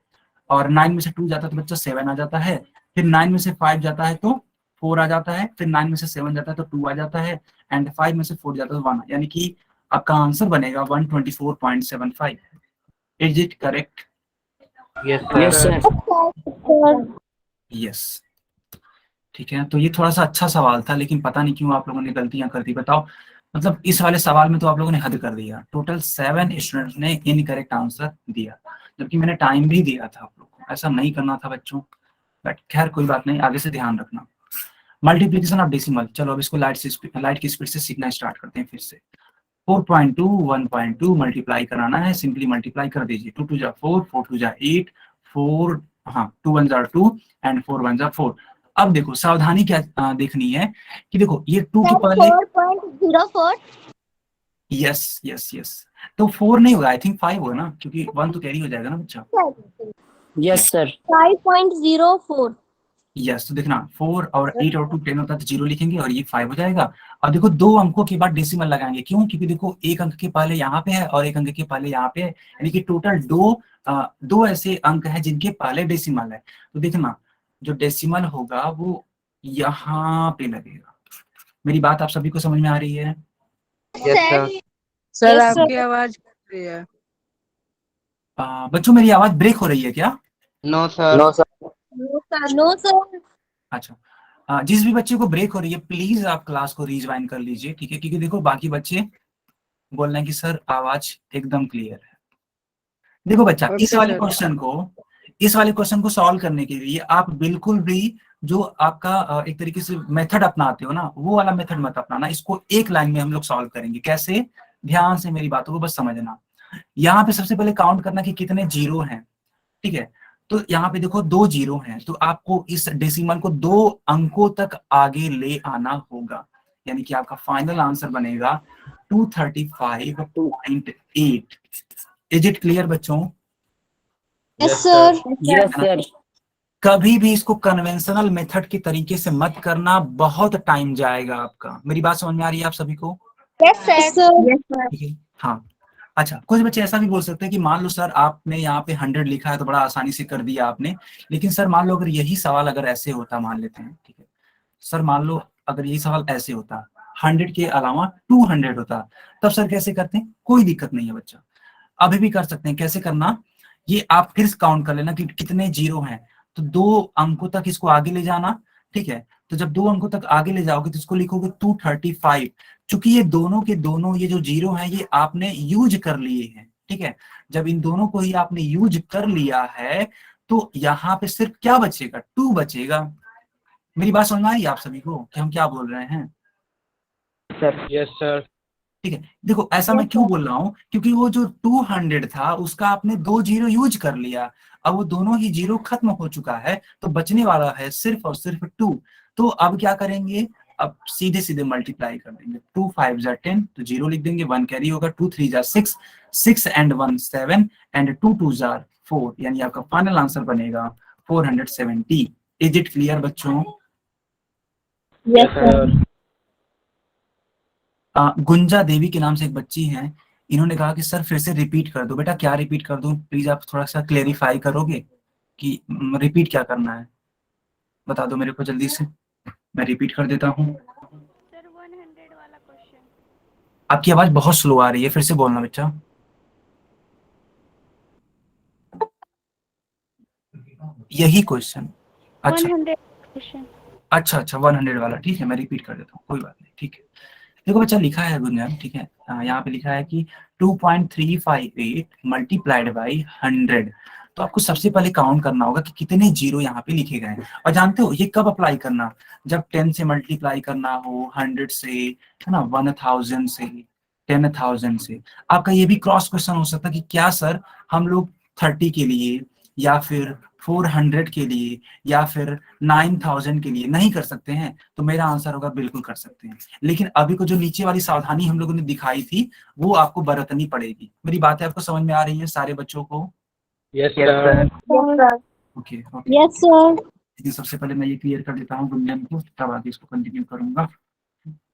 और 9 में से 2 जाता तो बच्चा 7 आ जाता है, फिर 9 में से 5 जाता है तो 4 आ जाता है, फिर 9 में से 7 जाता है तो 2 आ जाता है, एंड 5 में से 4 जाता है तो 1, यानी कि आपका आंसर बनेगा 124.75। Is it correct? Yes, Yes, sir. sir. Yes, ठीक है। तो ये थोड़ा सा अच्छा सवाल था, लेकिन पता नहीं क्यों आप लोगों ने गलतियां कर दी। बताओ मतलब इस वाले सवाल में तो आप लोगों ने हद कर दिया। टोटल 7 स्टूडेंट्स ने इनकरेक्ट आंसर दिया, जबकि मैंने टाइम भी दिया था आप लोग को। ऐसा नहीं करना था बच्चों, बट खैर कोई बात नहीं, आगे से ध्यान रखना। मल्टीप्लीकेशन ऑफ डेसिमल, चलो अब इसको लाइट की स्पीड से सीखना स्टार्ट करते हैं फिर से। 4.2 1.2 मल्टीप्लाई कराना है, सिंपली मल्टीप्लाई कर दीजिए। 2 2 जा 4, 4 2 जा 8, 4 हाँ 2 1 जा 2 एंड 4 1 जा 4। अब देखो सावधानी क्या देखनी है कि देखो ये 2 के पहले 4.04 यस यस यस, तो 4 नहीं होगा, आई थिंक 5 होगा ना, क्योंकि 1 तो कैरी हो जाएगा ना बच्चा। Yes sir. 5.04 यस, तो देखना 4 और 8 और 2 10 होता है तो 0 लिखेंगे और ये 5 हो जाएगा। अब देखो 2 अंकों के बाद डेसिमल लगाएंगे, क्यों? क्योंकि देखो एक अंक के पहले यहाँ पे है और एक अंक के पहले यहाँ पे है, यानी कि टोटल दो ऐसे अंक है जिनके पहले डेसिमल है। तो देखना जो डेसिमल होगा वो यहाँ पे लगेगा। मेरी बात आप सभी को समझ में आ रही है? Yes, sir. Sir Yes, sir. आपकी आवाज कट रही है। बच्चों मेरी आवाज ब्रेक हो रही है क्या? No, sir. No sir. No, sir. अच्छा, जिस भी बच्चे को ब्रेक हो रही है प्लीज आप क्लास को रीज्वाइन कर लीजिए, ठीक है? क्योंकि देखो बाकी बच्चे बोल रहे हैं कि सर आवाज एकदम क्लियर है। देखो बच्चा, ओके इस वाले सर। क्वेश्चन को सॉल्व करने के लिए आप बिल्कुल भी जो आपका एक तरीके से मेथड अपनाते हो ना, वो वाला मेथड मत अपनाना। इसको एक लाइन में हम लोग सॉल्व करेंगे। कैसे? ध्यान से मेरी बातों को बस समझना। यहाँ पे सबसे पहले काउंट करना कि कितने जीरो हैं, ठीक है? तो यहाँ पे देखो 2 जीरो हैं, तो आपको इस डेसिमल को 2 अंकों तक आगे ले आना होगा, यानी कि आपका फाइनल आंसर बनेगा 235.8। इज इट क्लियर बच्चों? Yes, sir. Yes sir. कभी भी इसको कन्वेंशनल मेथड के तरीके से मत करना, बहुत टाइम जाएगा आपका। मेरी बात समझ में आ रही है आप सभी को? Yes, sir. Yes, sir. ठीक है, हाँ। अच्छा, कुछ बच्चे ऐसा भी बोल सकते हैं कि मान लो सर आपने यहाँ पे 100 लिखा है तो बड़ा आसानी से कर दिया आपने, लेकिन सर मान लो अगर यही सवाल अगर ऐसे होता, मान लेते हैं, ठीक है सर, मान लो अगर यही सवाल ऐसे होता, 100 के अलावा 200 होता, तब सर कैसे करते हैं? कोई दिक्कत नहीं है बच्चा, अभी भी कर सकते हैं। कैसे करना, ये आप फिर काउंट कर लेना कि कितने जीरो हैं, तो 2 अंकों तक इसको आगे ले जाना, ठीक है? तो जब 2 अंकों तक आगे ले जाओगे तो इसको लिखोगे 235। चूंकि ये दोनों के दोनों ये जो जीरो हैं ये आपने यूज कर लिए हैं, ठीक है? जब इन दोनों को ही आपने यूज कर लिया है तो यहाँ पे सिर्फ क्या बचेगा? 2 बचेगा। मेरी बात समझ में आई आप सभी को कि हम क्या बोल रहे हैं? सर। Yes, sir. ठीक है, देखो ऐसा मैं क्यों बोल रहा हूँ, क्योंकि वो जो 200 था उसका आपने 2 जीरो यूज कर लिया, अब वो दोनों ही जीरो खत्म हो चुका है, तो बचने वाला है सिर्फ और सिर्फ 2। तो अब क्या करेंगे? अब सीधे सीधे मल्टीप्लाई कर देंगे। 2 5 जा 10, तो जीरो लिख देंगे, 1 कैरी होगा, 2 3 जा 6, 6 एंड 1 7 एंड 2 2 जा 4, यानी आपका फाइनल आंसर बनेगा 470। इज इट क्लियर बच्चों? Yes, sir. गुंजा देवी के नाम से एक बच्ची हैं, इन्होंने कहा कि सर फिर से रिपीट कर दो। बेटा क्या रिपीट कर दूं? प्लीज आप थोड़ा सा क्लेरिफाई करोगे कि रिपीट क्या करना है? बता दो मेरे को जल्दी से, मैं रिपीट कर देता हूँ। सर 100 वाला क्वेश्चन। आपकी आवाज बहुत स्लो आ रही है, फिर से बोलना बच्चा। यही क्वेश्चन? अच्छा 100 क्वेश्चन। अच्छा अच्छा, 100 वाला, ठीक है मैं रिपीट कर देता हूँ, कोई बात नहीं, ठीक है। देखो बच्चा लिखा है गुंजन, ठीक है, यहाँ पे लिखा है कि 2.358 मल्टीप्लाइड बाई 100। तो आपको सबसे पहले काउंट करना होगा कि कितने जीरो यहाँ पे लिखे गए हैं। और जानते हो ये कब अप्लाई करना? जब 10 से मल्टीप्लाई करना हो, 100 से, है ना, 1000 से, 10,000 से। आपका ये भी क्रॉस क्वेश्चन हो सकता है कि क्या सर हम लोग 30 के लिए या फिर 400 के लिए या फिर 9000 के लिए नहीं कर सकते हैं? तो मेरा आंसर होगा बिल्कुल कर सकते हैं, लेकिन अभी को जो नीचे वाली सावधानी हम लोगों ने दिखाई थी वो आपको बरतनी पड़ेगी। मेरी बातें आपको समझ में आ रही है सारे बच्चों को? Yes, yes sir. Sir. Yes, sir. Okay okay. Yes, sir. लेकिन सबसे पहले मैं ये क्लियर कर देता हूँ गुंजन को, तब आगे इसको कंटिन्यू करूंगा।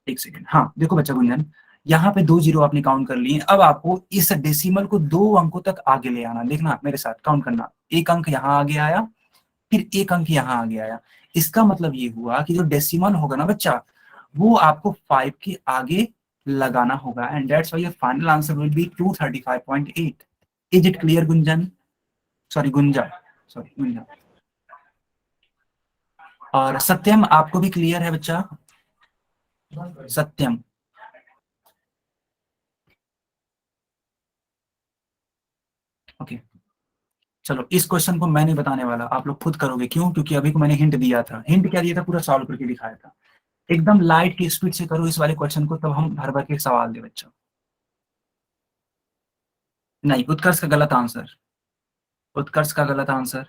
एक सेकेंड। हाँ देखो बच्चा गुंजन, यहाँ पे 2 जीरो आपने काउंट कर लिए, अब आपको इस डेसिमल को 2 अंकों तक आगे ले आना। देखना मेरे साथ काउंट करना, एक अंक यहाँ आगे आया, फिर एक अंक यहाँ आगे आया। इसका मतलब ये हुआ कि जो डेसिमल होगा ना बच्चा, वो आपको 5 के आगे लगाना होगा, and that's why your final answer will be 235.8। Is it clear Gunjan? Sorry Gunja, sorry Gunja. और सत्यम आपको भी क्लियर है बच्चा? सत्यम ओके चलो, इस क्वेश्चन को मैं नहीं बताने वाला, आप लोग खुद करोगे। क्यों? क्योंकि अभी को मैंने हिंट दिया था। हिंट क्या दिया था? पूरा सॉल्व करके दिखाया था। एकदम लाइट की स्पीड से करो इस वाले क्वेश्चन को, तब हम भर भर के सवाल दे बच्चों। नहीं, उत्कर्ष का गलत आंसर, उत्कर्ष का गलत आंसर।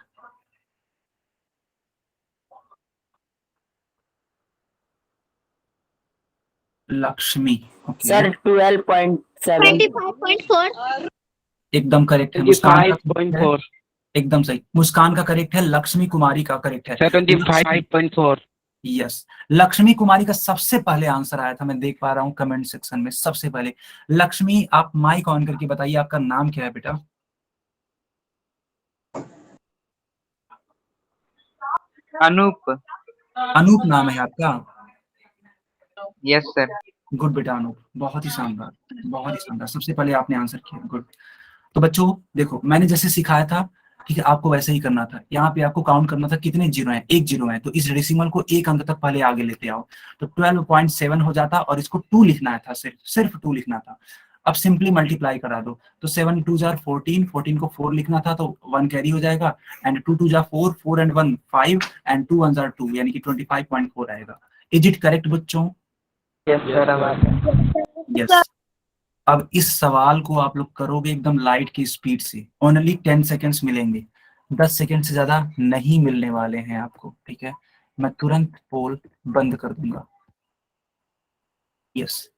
Lakshmi, okay sir 12.7। 25.4 एकदम करेक्ट है। मुस्कान का 25.4 एकदम सही, मुस्कान का करेक्ट है, लक्ष्मी कुमारी का करेक्ट है। 75.4 यस, लक्ष्मी कुमारी का सबसे पहले आंसर आया था, मैं देख पा रहा हूँ कमेंट सेक्शन में सबसे पहले। लक्ष्मी, आप माइक ऑन करके बताइए आपका नाम क्या है बेटा? अनूप। अनूप नाम है आपका? Yes sir. गुड बेटा अनूप, बहुत ही शानदार, बहुत ही शानदार, सबसे पहले आपने आंसर किया, गुड। तो बच्चों देखो, मैंने जैसे सिखाया था, ठीक है, आपको वैसे ही करना था। यहाँ पे आपको काउंट करना था कितने जीरो हैं, एक जीरो है, तो इस डेसिमल को एक अंक तक पहले आगे लेते आओ, तो 12.7 हो जाता, और इसको 2 लिखना था, सिर्फ 2 लिखना था। अब सिंपली मल्टीप्लाई करा दो, तो 7 2 जार 14, 14 को 4 लिखना था, तो 1 कैरी हो जाएगा, and 2 2 jar 4, 4 and 1 5, and 2 1 jar 2, यानी कि 25.4 आएगा। इज इट करेक्ट बच्चों? Yes sir. यस। अब इस सवाल को आप लोग करोगे एकदम लाइट की स्पीड से, ओनली 10 सेकेंड्स मिलेंगे, 10 सेकेंड से ज्यादा नहीं मिलने वाले हैं आपको, ठीक है? मैं तुरंत पोल बंद कर दूंगा। यस,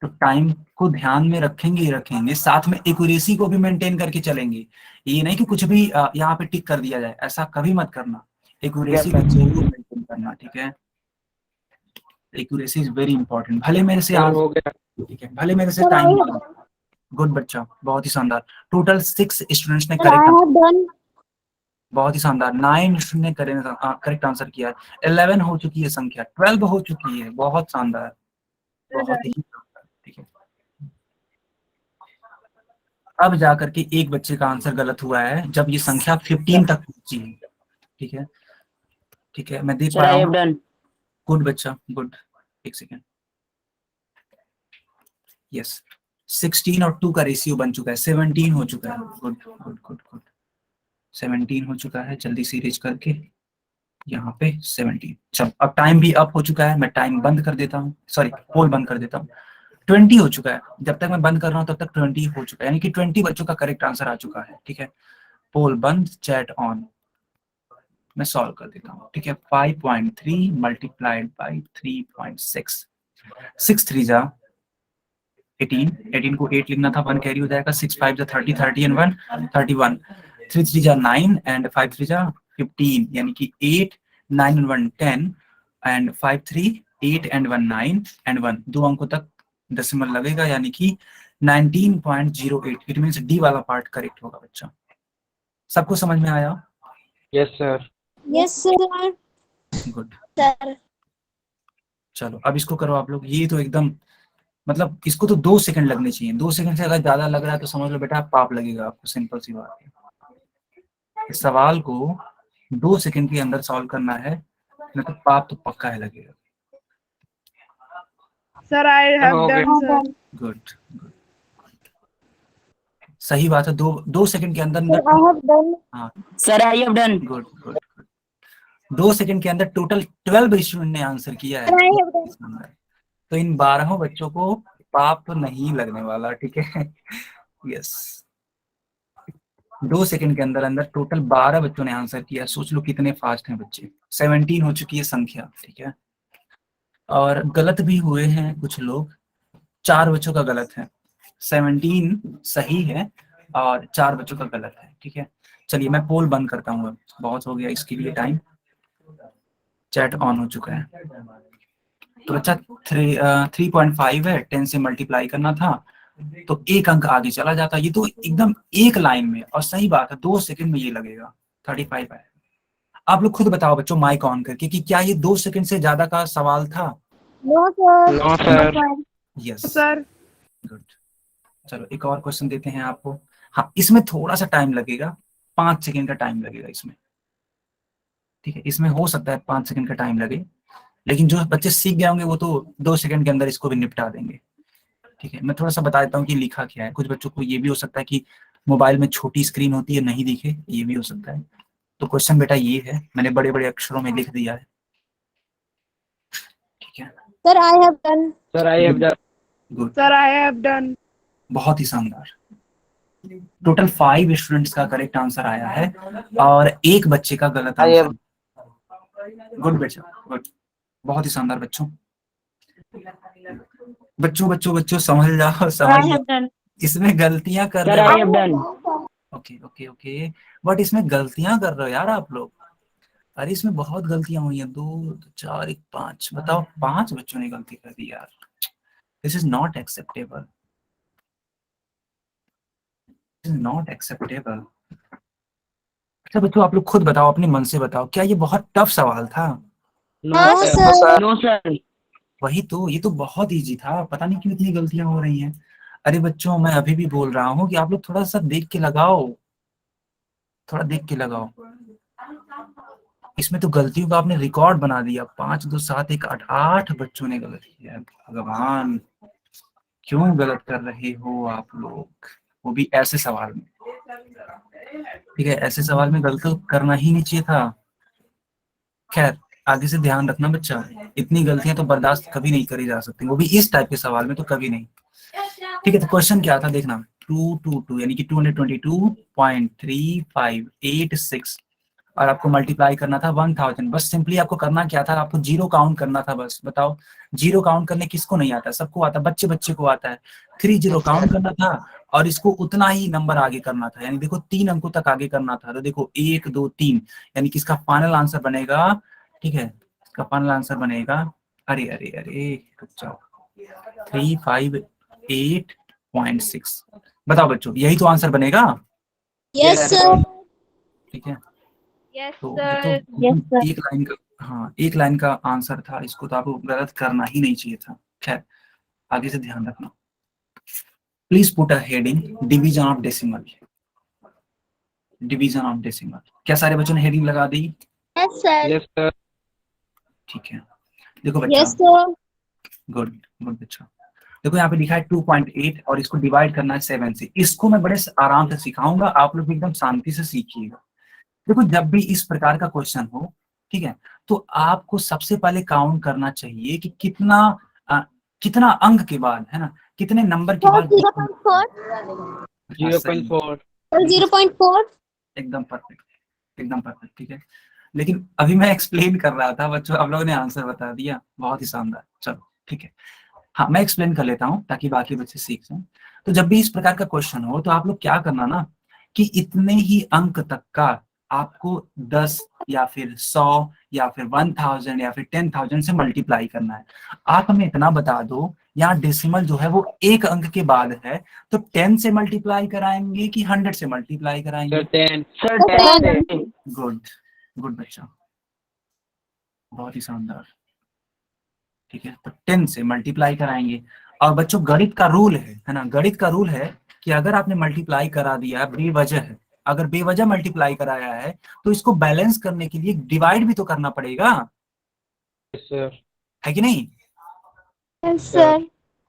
तो टाइम को ध्यान में रखेंगे ही रखेंगे, साथ में एक्यूरेसी को भी मेंटेन करके चलेंगे। ये नहीं कि कुछ भी यहाँ पे टिक कर दिया जाए, ऐसा कभी मत करना। एक्यूरेसी को जरूर मेंटेन करना, ठीक है? Accuracy is very important. भले मेरे से हो गया। ठीक है, भले मेरे से टाइम। गुड बच्चा, बहुत ही शानदार। टोटल 6 स्टूडेंट्स ने करेक्ट, डन। बहुत ही शानदार। 9 स्टूडेंट ने करेक्ट आंसर किया। 11 हो चुकी है संख्या, 12 हो चुकी है, बहुत शानदार, बहुत ही शानदार, ठीक है। अब जाकर के एक बच्चे का आंसर गलत हुआ है, जब ये संख्या 15 तक पहुंची है, ठीक है? ठीक है, मैं देख पा सर रहा आई हूँ। Have done. गुड बच्चा, गुड। एक सेकेंड। यस, 16 और 2 का रेशियो बन चुका है, 17 हो चुका है। गुड गुड गुड गुड, 17 हो चुका है। जल्दी से रीच करके यहाँ पे 17। चल, अब टाइम भी अप हो चुका है, मैं टाइम बंद कर देता हूँ, सॉरी पोल बंद कर देता हूँ। 20 हो चुका है, जब तक मैं बंद कर रहा हूँ तब तक 20 हो चुका है, यानी कि 20 बच्चों का करेक्ट आंसर आ चुका है, ठीक है? पोल बंद, चैट ऑन। मैं सॉल्व कर देता हूँ, ठीक है? 5.3 मल्टीप्लाइड बाई 3.6, 6 3 जा 18, 18 को 8 लिखना था, 1 कैरी हो जाएगा, 6 5 जा 30, 30 एंड 1 31, 3 3 जा 9 एंड 5 3 जा 15, यानी कि 8 9 एंड 1 10 एंड 5 3 8 एंड 1 9 एंड 1, 2 अंकों तक डेसिमल लगेगा, यानी कि 19.08। इट मींस डी वाला पार्ट करेक्ट होगा बच्चा। सबको समझ में आया? Yes sir. Yes sir. Good. Sir चलो अब इसको करो आप लोग। ये तो एकदम, मतलब इसको तो 2 सेकंड लगने चाहिए, 2 सेकंड से अगर ज्यादा लग रहा है तो समझ लो बेटा पाप लगेगा आपको, सिंपल सी बात है। इस सवाल को 2 सेकंड के अंदर सॉल्व करना है, नहीं तो पाप तो पक्का है लगेगा। Sir, I have हो done, गया। sir. गुड गुड, सही बात है। 2 सेकंड के अंदर आई हैव डन। हाँ, sir I have done. Good good good. 2 second के अंदर टोटल 12 स्टूडेंट ने आंसर किया है, आई हैव डन। तो इन 12 बच्चों को पाप नहीं लगने वाला, ठीक है? यस, 2 सेकंड के अंदर अंदर टोटल 12 बच्चों ने आंसर किया। सोच लो कितने फास्ट हैं बच्चे। 17 हो चुकी है संख्या, ठीक है? और गलत भी हुए हैं कुछ लोग, 4 बच्चों का गलत है, 17 सही है और 4 बच्चों का गलत है, ठीक है? चलिए मैं पोल बंद करता हूँ, अब बहुत हो गया इसके लिए टाइम। चैट ऑन हो चुका है। तो बच्चा 3.5 है, 10 से मल्टीप्लाई करना था तो 1 अंक आगे चला जाता। ये तो एकदम एक लाइन में, और सही बात है 2 सेकंड में ये लगेगा। 35 है। आप लोग खुद बताओ बच्चों माइक ऑन करके कि क्या ये 2 सेकंड से ज्यादा का सवाल था? No sir. No sir. Yes, Sir, गुड। चलो एक और क्वेश्चन देते हैं आपको। हाँ, इसमें थोड़ा सा टाइम लगेगा, 5 सेकंड का टाइम लगेगा इसमें, ठीक है? इसमें हो सकता है 5 सेकंड का टाइम लगे, लेकिन जो बच्चे सीख गए होंगे वो तो 2 सेकंड के अंदर इसको भी निपटा देंगे, ठीक है? मैं थोड़ा सा बता देता हूँ कि लिखा क्या है। कुछ बच्चों को ये भी हो सकता है कि मोबाइल में छोटी स्क्रीन होती है, नहीं दिखे, ये भी हो सकता है। तो क्वेश्चन बेटा ये है, मैंने बड़े बड़े अक्षरों में लिख दिया है, ठीक है। Sir, I have done. Sir, I have done. Good, Sir, I have done. बहुत ही शानदार। टोटल 5 स्टूडेंट्स का करेक्ट आंसर आया है और एक बच्चे का गलत I आंसर। have. गुड बेटा, गुड, बहुत ही शानदार बच्चों। बच्चों बच्चों बच्चों समझ जाओ, I समझ जाओ, have done. इसमें गलतियां कर सर रहे आई हो। Have done. Okay okay okay, but इसमें गलतियां कर रहे हो यार आप लोग। अरे इसमें बहुत गलतियां हुई हैं, 2 4 1 5, बताओ 5 बच्चों ने गलती कर दी यार। This is not acceptable, this is not acceptable. अच्छा बच्चों, आप लोग खुद बताओ, अपने मन से बताओ, क्या ये बहुत टफ सवाल था? No, हाँ, sir. sir. No sir. वही तो, ये तो बहुत इजी था, पता नहीं क्यों इतनी गलतियां हो रही हैं। अरे बच्चों, मैं अभी भी बोल रहा हूँ कि आप लोग थोड़ा सा देख के लगाओ, थोड़ा देख के लगाओ। इसमें तो गलतियों का आपने रिकॉर्ड बना दिया, 5 2 7 1 8, 8 बच्चों ने गलत किया। भगवान, क्यों गलत कर रहे हो आप लोग, वो भी ऐसे सवाल में। ठीक है, ऐसे सवाल में गलती तो करना ही नहीं चाहिए था। खैर, आगे से ध्यान रखना बच्चा, इतनी गलतियां तो बर्दाश्त कभी नहीं करी जा सकती, वो भी इस टाइप के सवाल में तो कभी नहीं। ठीक है, तो क्वेश्चन क्या था देखना, 222 यानी कि 222.3586 और आपको मल्टीप्लाई करना था 1000। बस सिंपली आपको करना क्या था, आपको जीरो काउंट करना था बस। बताओ, जीरो काउंट करने किसको नहीं आता? सबको आता, बच्चे बच्चे को आता है। 3 0 काउंट करना था और इसको उतना ही नंबर आगे करना था, यानी देखो 3 अंकों तक आगे करना था। तो देखो 1 2 3, यानी कि इसका फाइनल आंसर बनेगा, ठीक है, इसका फाइनल आंसर बनेगा, अरे अरे अरे रुक जाओ, 358.6। बताओ बच्चों, यही तो आंसर बनेगा। Yes, sir. ठीक है, Yes, तो sir. ये तो Yes, sir. एक लाइन का, हाँ एक लाइन का आंसर था, इसको तो आपको गलत करना ही नहीं चाहिए था। खैर, आगे से ध्यान रखना। Please put a heading, division of decimal. Division of decimal, क्या सारे बच्चों ने हेडिंग लगा दी? Yes, sir. Yes, sir. ठीक है, देखो बच्चा, Yes, sir. गुड गुड बच्चा। देखो यहाँ पे लिखा है 2.8 और इसको डिवाइड करना है 7 से। इसको मैं बड़े आराम से सिखाऊंगा, आप लोग एकदम शांति से सीखिएगा। देखो, जब भी इस प्रकार का क्वेश्चन हो, ठीक है, तो आपको सबसे पहले काउंट करना चाहिए कि कितना अंक के बाद, है ना, कितने नंबर के Sir, बाद। 0.4. Zero point four. Sir, 0.4. एकदम परफेक्ट, एकदम परफेक्ट, ठीक है। लेकिन अभी मैं एक्सप्लेन कर रहा था बच्चों, आप लोगों ने आंसर बता दिया, बहुत ही शानदार। चलो ठीक है, हाँ मैं एक्सप्लेन कर लेता हूँ ताकि बाकी बच्चे सीख जाएं। तो जब भी इस प्रकार का क्वेश्चन हो तो आप लोग क्या करना ना, कि इतने ही अंक तक का आपको 10 या फिर 100 या फिर 1000 या फिर 10,000 से मल्टीप्लाई करना है। आप हमें इतना बता दो, यहाँ डेसिमल जो है वो एक अंक के बाद है, तो 10 से मल्टीप्लाई कराएंगे कि 100 से मल्टीप्लाई कराएंगे? Sir, 10. सर Sir, 10 से। गुड गुड बच्चा, बहुत ही शानदार। ठीक है, तो 10 से मल्टीप्लाई कराएंगे। और बच्चों, गणित का रूल है ना, गणित का रूल है कि अगर आपने मल्टीप्लाई करा दिया बेवजह है, अगर बेवजह मल्टीप्लाई कराया है, तो इसको बैलेंस करने के लिए डिवाइड भी तो करना पड़ेगा, Yes, sir. है कि नहीं? Yes, sir.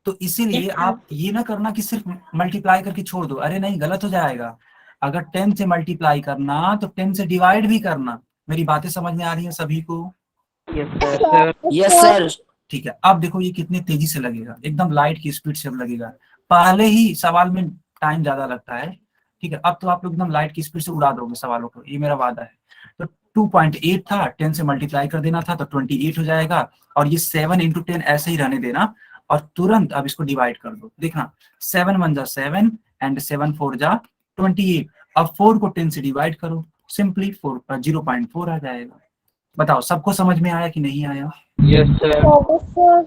तो इसीलिए आप ये ना करना कि सिर्फ मल्टीप्लाई करके छोड़ दो, अरे नहीं, गलत हो जाएगा। अगर 10 से मल्टीप्लाई करना तो 10 से डिवाइड भी करना। मेरी बातें समझ में आ रही हैं सभी को? Yes, sir. Yes sir. ठीक है, अब देखो ये कितनी तेजी से लगेगा, एकदम लाइट की स्पीड से लगेगा। पहले ही सवाल में टाइम ज्यादा लगता है, ठीक है, अब तो आप लोग एकदम लाइट की स्पीड से उड़ा दोगे सवालों को, ये मेरा वादा है। तो 2.8 था, 10 से मल्टीप्लाई कर देना था तो 28 हो जाएगा, और ये 7 × 10 ऐसे ही रहने देना, और तुरंत अब इसको डिवाइड कर दो। देखना, 7 1 जा 7 एंड 7 4 जा 28। अब 4 को 10 से डिवाइड करो, सिंपली 0.4 आ जाएगा। बताओ, सबको समझ में आया कि नहीं आया? Yes, sir. Yes, sir.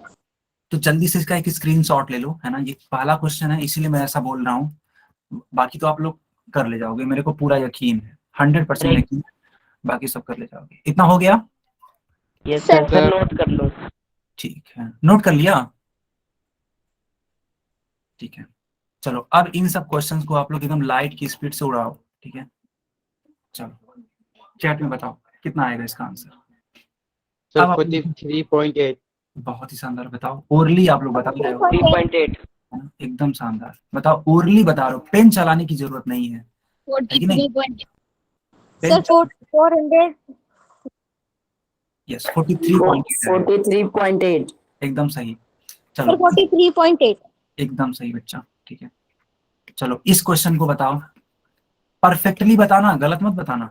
तो जल्दी से इसका एक स्क्रीनशॉट ले लो, है ना, ये पहला क्वेश्चन है इसीलिए मैं ऐसा बोल रहा हूँ, बाकी तो आप लोग कर ले जाओगे, मेरे को पूरा यकीन है, 100% यकीन है, बाकी सब कर ले जाओगे। इतना हो गया? Yes sir. सर नोट कर लो। ठीक है, नोट कर लिया? ठीक है, चलो अब इन सब क्वेश्चंस को आप लोग एकदम लाइट की स्पीड से उड़ाओ, ठीक है। चलो चैट में बताओ कितना आएगा इसका आंसर। Sir, अब आप 43.8. बहुत ही शानदार, बताओ ओरली आप लोग बता रहे हो। 3.8। है ना? एकदम शानदार। बताओ, ओरली बता रहा हूँ, पेन चलाने की जरूरत नहीं है कि नहीं? 43 पेन सर 400 यस 43.8 है, 43.8। एकदम सही। सर चलो 43.8 एकदम सही बच्चा, ठीक है। चलो इस क्वेश्चन को बताओ, परफेक्टली बताना, गलत मत बताना।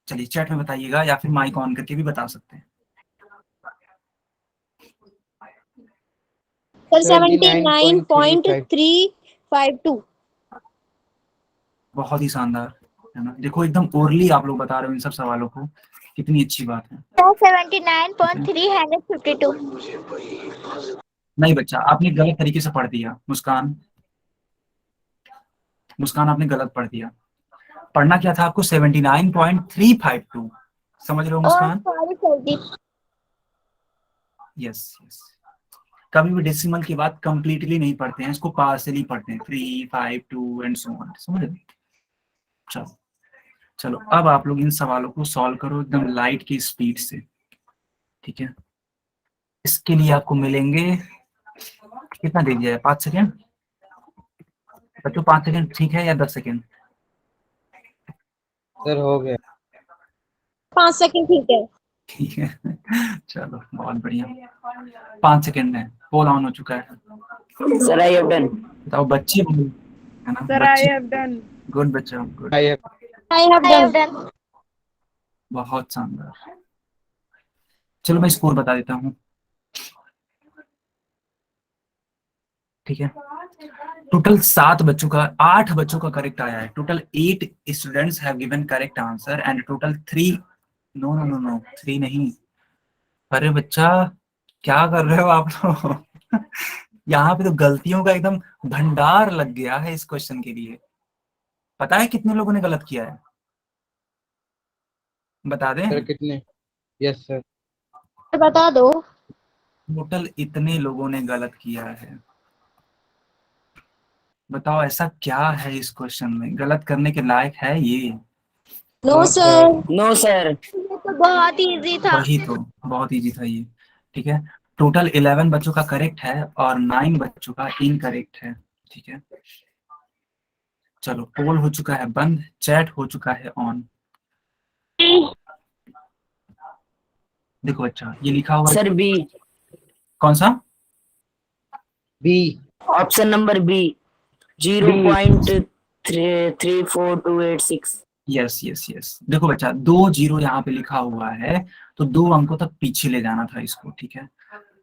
चलिए चैट में बताइएगा या फिर माइक ऑन करके भी बता सकते हैं। सर 79.35 79.352 बहुत ही शानदार, है ना? देखो एकदम ओरली आप लोग बता रहे हो इन सब सवालों को, कितनी अच्छी बात है। सर 79.352 नहीं बच्चा, आपने गलत तरीके से पढ़ दिया। मुस्कान, मुस्कान आपने गलत पढ़ दिया। पढ़ना क्या था आपको? 79.352। समझ रहे हो और Muskan? Sorry sir ji. Yes yes. कभी भी डेसिमल की बात कंप्लीटली नहीं पढ़ते हैं, इसको पार्सली पढ़ते हैं, 3 5 2 एंड सो ऑन। समझ रहे? चलो चलो, अब आप लोग इन सवालों को सॉल्व करो एकदम लाइट की स्पीड से, ठीक है? इसके लिए आपको मिलेंगे, कितना दे दिया है, 5 सेकेंड बच्चों? 5 सेकेंड ठीक है या 10 सेकेंड? सर हो गया। 5 सेकंड ठीक है। ठीक है चलो बहुत बढ़िया। 5 सेकेंड में पोल ऑन हो चुका है। Sir I have done. बताओ बच्चे, है ना? Sir, I बच्चे, have done. गुड बच्चा, good, I have I have done. बहुत शानदार। चलो मैं स्कोर बता देता हूँ, ठीक है? टोटल 7 बच्चों का, 8 बच्चों का करेक्ट आया है। Total 8 students have given correct answer and total 3, no no no no 3 नहीं। अरे बच्चा क्या कर रहे हो आप लोग यहाँ पे तो गलतियों का एकदम भंडार लग गया है इस क्वेश्चन के लिए। पता है कितने लोगों ने गलत किया है? बता सर दें? कितने? Yes sir. बता दो। टोटल इतने लोगों ने गलत किया है। बताओ ऐसा क्या है इस क्वेश्चन में, गलत करने के लायक है ये? No no sir, sir. No sir. ये तो बहुत इजी था। वही तो, बहुत इजी था ये, ठीक है? टोटल 11 बच्चों का करेक्ट है और 9 बच्चों का इनकरेक्ट है, ठीक है? चलो पोल हो चुका है बंद, चैट हो चुका है ऑन। देखो अच्छा, ये लिखा हुआ है, सर बी, कौन सा? B. Option number B, 0.342886। Yes yes yes. देखो बच्चा, 2 0 यहाँ पे लिखा हुआ है, तो 2 अंकों तक पीछे ले जाना था इसको, ठीक है?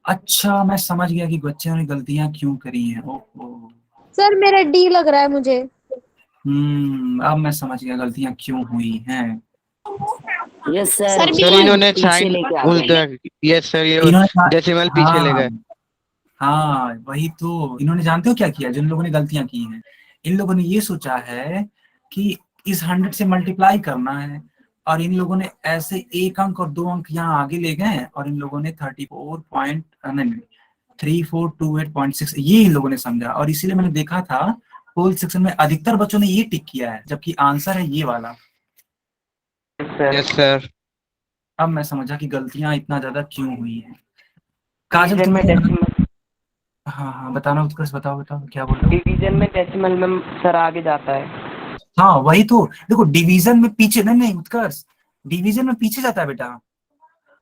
अच्छा मैं समझ गया कि बच्चों ने गलतियां क्यों करी हैं। ओहो, सर मेरा डी लग रहा है मुझे। अब मैं समझ गया गलतियां क्यों हुई हैं। Yes sir. सर सर इन्होंने पीछे साइन लेके आ गए। उल्टा। यस सर, ये इन्होंने डेसिमल पीछे ले हाँ गए। हाँ वही तो, इन्होंने जानते हो क्या किया? जिन लोगों ने गलतियां की हैं, इन लोगों ने ये सोचा है कि इस 100 से मल्टीप्लाई करना है, और इन लोगों ने ऐसे 1 अंक और 2 अंक यहाँ आगे ले गए, और इन लोगों ने 34.6 ये इन लोगों ने समझा, और इसीलिए मैंने देखा था पोल सेक्शन में अधिकतर बच्चों ने ये टिक किया है, जबकि आंसर है ये वाला। Yes sir. अब मैं समझा कि गलतियां इतना ज्यादा क्यों हुई हैं। काजल डिवीजन में तुम्हें, डेसिमल, हाँ हाँ बताना उत्कर्ष, बताओ बताओ क्या बोल रहे हो? डिवीजन में डेसिमल में सर आगे जाता है। हाँ वही तो, देखो डिवीजन में पीछे, नहीं नहीं उत्कर्ष, डिवीजन में पीछे जाता है बेटा।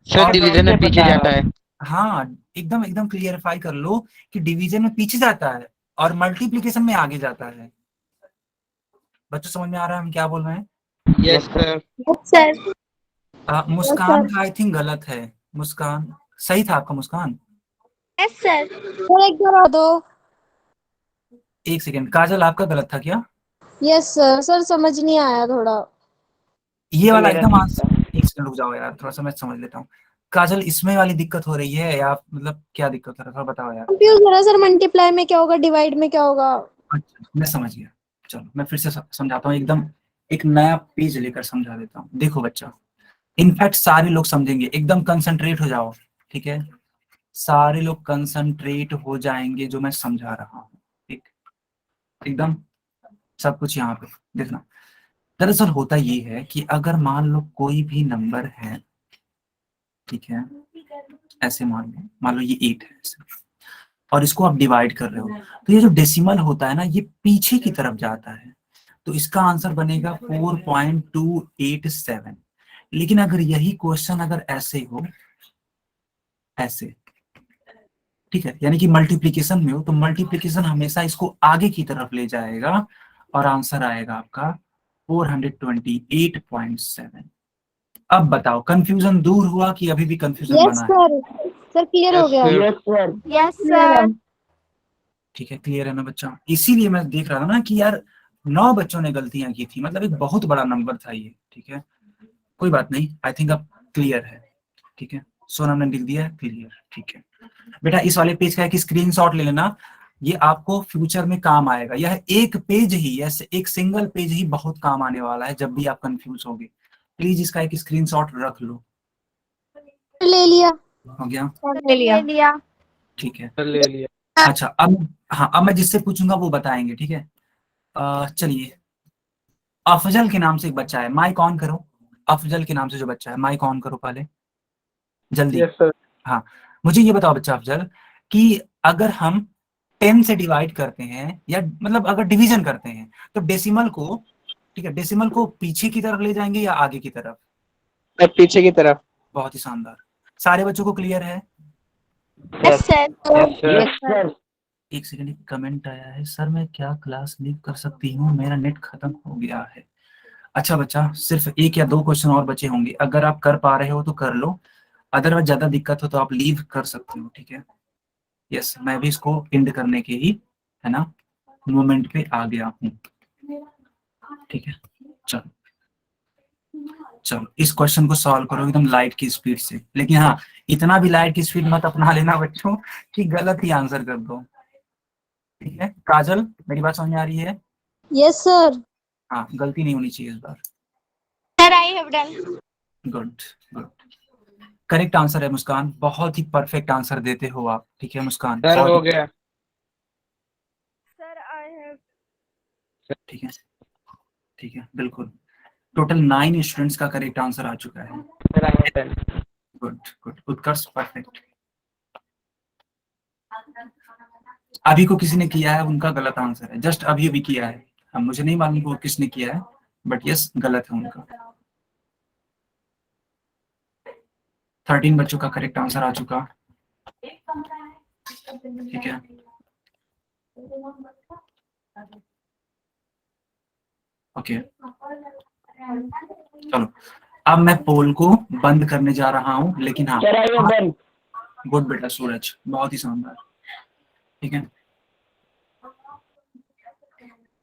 सर और डिवीजन में पीछे जाता है। हाँ एकदम एकदम क्लियरिफाई कर लो कि डिवीजन में पीछे जाता है और मल्टीप्लिकेशन में आगे जाता है। बच्चों समझ में आ रहा है हम क्या बोल रहे हैं? Yes sir. सर मुस्कान का आई थिंक गलत है। मुस्कान सही था आपका? मुस्कान यस सर। सर एक बार दो। 1 सेकेंड, काजल आपका गलत था क्या? Yes sir. सर समझ नहीं आया थोड़ा। ये वाला मेरा एकदम ठीक आंसर, था। 1 सेकेंड रुक जाओ यार, थोड़ा सा मैं समझ लेता हूँ। काजल इसमें वाली दिक्कत हो रही है या मतलब क्या दिक्कत हो रहा है, थोड़ा बताओ यार। कंफ्यूज हो रहा है सर, मल्टीप्लाई में क्या होगा, डिवाइड में क्या होगा। अच्छा मैं समझ गया। चलो मैं फिर से समझाता हूँ, एकदम एक नया पेज लेकर समझा देता हूँ। देखो बच्चा, इनफैक्ट सारे लोग समझेंगे, एकदम कंसंट्रेट हो जाओ, ठीक है? सारे लोग कंसंट्रेट हो जाएंगे जो मैं समझा रहा हूँ, ठीक? एकदम सब कुछ यहाँ पे देखना। दरअसल होता ये है कि अगर मान लो कोई भी नंबर है, ठीक है, ऐसे मान लो ये 8 है ऐसे, और इसको आप डिवाइड कर रहे हो, तो ये जो डेसिमल होता है ना ये पीछे की तरफ जाता है, तो इसका आंसर बनेगा 4.287। लेकिन अगर यही क्वेश्चन अगर ऐसे हो, ऐसे, ठीक है, यानी कि मल्टीप्लीकेशन में हो, तो मल्टीप्लीकेशन हमेशा इसको आगे की तरफ ले जाएगा और आंसर आएगा आपका 428.7। अब बताओ कंफ्यूजन दूर हुआ कि अभी भी कंफ्यूजन यस बना है? सर, सर क्लियर हो Yes, गया। sir. Yes sir. Yes Clear है। सर। ठीक है, क्लियर है ना बच्चा? इसीलिए मैं देख रहा था ना कि यार 9 बच्चों ने गलतियां की थी, मतलब एक बहुत बड़ा नंबर था ये। ठीक है, कोई बात नहीं, आई थिंक अब क्लियर है। ठीक है, सोनम ने लिख दिया है क्लियर। ठीक है बेटा, इस वाले पेज का एक स्क्रीनशॉट ले लेना, ये आपको फ्यूचर में काम आएगा। यह एक पेज ही, ऐसे एक सिंगल पेज ही बहुत काम आने वाला है जब भी आप कंफ्यूज होगे। प्लीज इसका एक स्क्रीनशॉट रख लो। ले लिया। हो गया? ले लिया। लिया। ठीक है, ले लिया। अच्छा अब, हाँ अब मैं जिससे पूछूंगा वो बताएंगे। ठीक है, चलिए, अफजल के नाम से एक बच्चा है, माइक ऑन करो। अफजल के नाम से जो बच्चा है, माइक ऑन करो पहले, जल्दी। Yes, sir. हाँ, मुझे ये बताओ बच्चा अफजल कि अगर हम 10 से डिवाइड करते हैं, या मतलब अगर डिवीजन करते हैं, तो डेसिमल को, ठीक है, डेसिमल को पीछे की तरफ ले जाएंगे या आगे की तरफ? पीछे की तरफ। बहुत ही शानदार, सारे बच्चों को क्लियर है? Yes sir. Yes, sir. Yes sir. एक सेकंड, एक कमेंट आया है, सर मैं क्या क्लास लीव कर सकती हूँ, मेरा नेट खत्म हो गया है। अच्छा बच्चा, सिर्फ एक या दो क्वेश्चन और बचे होंगे, अगर आप कर पा रहे हो तो कर लो, अदरवाइज ज्यादा दिक्कत हो तो आप लीव कर सकते हो। ठीक है, यस, मैं भी इसको एंड करने के ही, है ना, मोमेंट पे आ गया हूँ। ठीक है, चलो चलो इस क्वेश्चन को सॉल्व करो एकदम लाइट की स्पीड से, लेकिन हाँ इतना भी लाइट की स्पीड मत अपना लेना बच्चों कि गलत ही आंसर कर दो। ठीक है, काजल मेरी बात समझ में आ रही है? Yes sir. हाँ, गलती नहीं होनी चाहिए इस बार। Sir I have done. Good good, correct answer है मुस्कान, बहुत ही परफेक्ट आंसर देते हो आप। ठीक है मुस्कान, सर हो गया। Sir I have. ठीक है, ठीक है, बिल्कुल, टोटल 9 स्टूडेंट्स का करेक्ट आंसर आ चुका है। Sir I have done. Good good, Utkarsh perfect. अभी को किसी ने किया है, उनका गलत आंसर है, जस्ट अभी अभी किया है, अब मुझे नहीं मालूम वो किसने किया है, बट यस गलत है उनका। 13 बच्चों का करेक्ट आंसर आ चुका। ठीक है, ओके, चलो अब मैं पोल को बंद करने जा रहा हूं, लेकिन हाँ, sir I have done. Good बेटा सूरज, बहुत ही शानदार। ठीक है,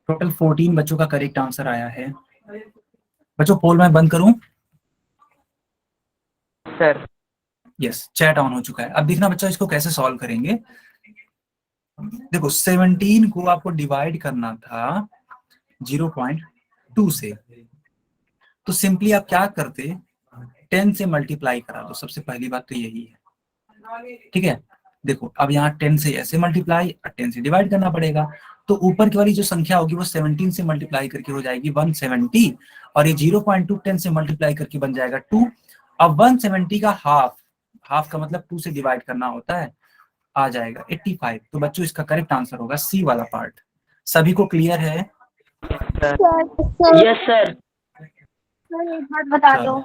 टोटल 14 बच्चों का करेक्ट आंसर आया है। बच्चों पोल मैं बंद करूं? सर यस, चैट ऑन हो चुका है। अब देखना बच्चा इसको कैसे सॉल्व करेंगे। देखो 17 को आपको डिवाइड करना था 0.2 से, तो सिंपली आप क्या करते, 10 से मल्टीप्लाई करा दो, सबसे पहली बात तो यही है। ठीक है, देखो अब यहाँ 10 से ऐसे मल्टीप्लाई, 10 से डिवाइड करना पड़ेगा, तो ऊपर की वाली जो संख्या होगी वो 17 से मल्टीप्लाई करके हो जाएगी 170, और ये 0.2 10 से मल्टीप्लाई करके बन जाएगा 2। अब 170 का हाफ, हाफ का मतलब 2 से डिवाइड करना होता है, आ जाएगा 85। तो बच्चों इसका करेक्ट आंसर होगा सी वाला पार्ट। सभी को क्लियर है? Sir yes sir. एक बात बता दो।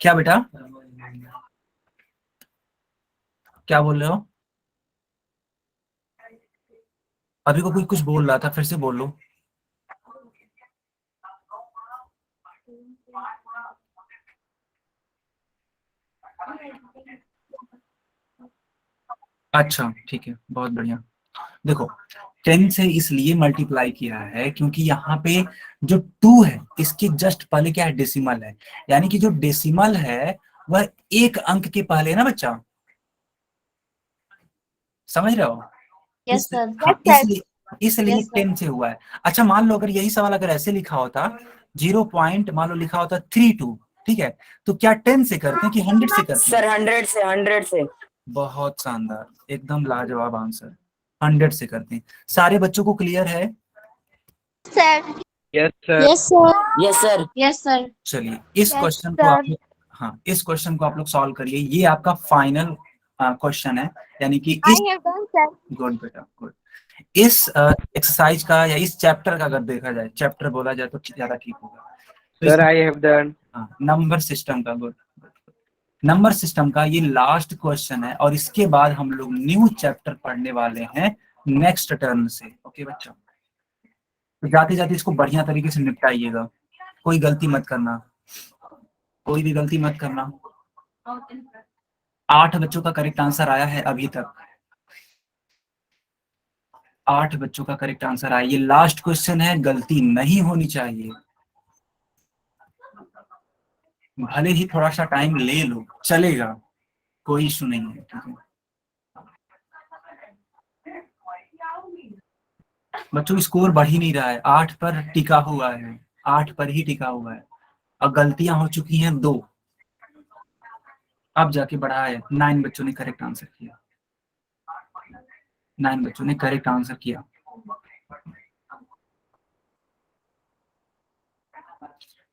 क्या बेटा, क्या बोल रहे हो? अभी को कोई कुछ बोल रहा था, फिर से बोल लो। अच्छा ठीक है, बहुत बढ़िया। देखो 10 से इसलिए मल्टीप्लाई किया है क्योंकि यहाँ पे जो 2 है इसके जस्ट पहले क्या है, डेसिमल है, यानी कि जो डेसिमल है वह एक अंक के पहले है ना बच्चा, समझ रहे हो? Yes sir. हाँ, इसलिए Yes, sir. 10 से हुआ है। अच्छा मान लो अगर यही सवाल अगर ऐसे लिखा होता, 0 पॉइंट मान लो लिखा होता 32, ठीक है, तो क्या 10 से करते हैं कि 100 से करते हैं? सर 100 से। बहुत शानदार, एकदम लाजवाब आंसर, 100 से करते हैं। सारे बच्चों को क्लियर है? Sir. Yes sir. Yes sir. Yes sir. Yes sir. चलिए इस Yes, क्वेश्चन को sir. आप लोग, हाँ इस क्वेश्चन को आप लोग सॉल्व करिए, ये आपका फाइनल क्वेश्चन है, यानी कि I इस have done, sir. गुड बेटा गुड, इस एक्सरसाइज का या इस चैप्टर का अगर देखा जाए, चैप्टर बोला जाए तो ज्यादा ठीक होगा। तो Sir, I have done. Number system का, गुड, नंबर सिस्टम का ये लास्ट क्वेश्चन है, और इसके बाद हम लोग न्यू चैप्टर पढ़ने वाले हैं नेक्स्ट टर्म से। ओके बच्चों, तो जाते जाते इसको बढ़िया तरीके से निपटाइएगा, कोई गलती मत करना, कोई भी गलती मत करना। 8 बच्चों का करेक्ट आंसर आया है अभी तक, 8 बच्चों का करेक्ट आंसर आया। ये लास्ट क्वेश्चन है, गलती नहीं होनी चाहिए, भले ही थोड़ा सा टाइम ले लो चलेगा, कोई इशू नहीं है, ठीक है बच्चों। स्कोर बढ़ ही नहीं रहा है, 8 पर टिका हुआ है, 8 पर ही टिका हुआ है, और गलतियां हो चुकी हैं 2, अब जाके बढ़ा है। 9 बच्चों ने करेक्ट आंसर किया, 9 बच्चों ने करेक्ट आंसर किया।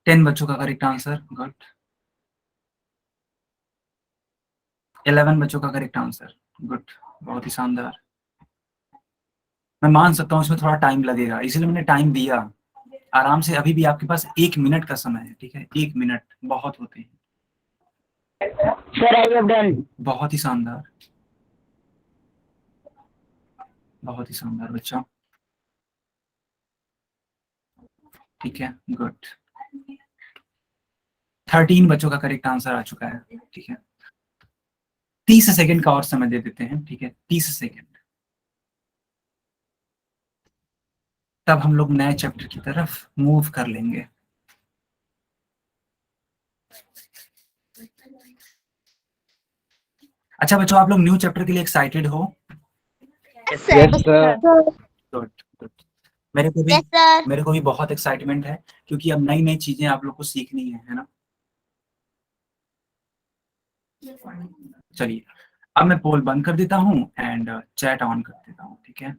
10 बच्चों का करेक्ट आंसर, गुड। 11 बच्चों का करेक्ट आंसर, गुड, बहुत ही शानदार। मैं मान सकता हूँ इसमें थोड़ा टाइम लगेगा, इसलिए मैंने टाइम दिया। आराम से, अभी भी आपके पास 1 मिनट का समय है, ठीक है, 1 मिनट बहुत होते हैं। Sir I have done. बहुत ही शानदार, बहुत ही शानदार बच्चा, ठीक है, गुड। 13 बच्चों का करेक्ट आंसर आ चुका है, ठीक है। 30 सेकंड का और समय दे देते हैं, ठीक है, 30 सेकंड, तब हम लोग नए चैप्टर की तरफ मूव कर लेंगे। अच्छा बच्चों, आप लोग न्यू चैप्टर के लिए एक्साइटेड हो? Yes, sir. Yes, sir. Good good, मेरे को भी, Yes, sir. मेरे को भी बहुत एक्साइटमेंट है, क्योंकि अब नई नई चीजें आप लोग को सीखनी है ना। चलिए, अब मैं पोल बंद कर देता हूँ एंड चैट ऑन कर देता हूँ, ठीक है,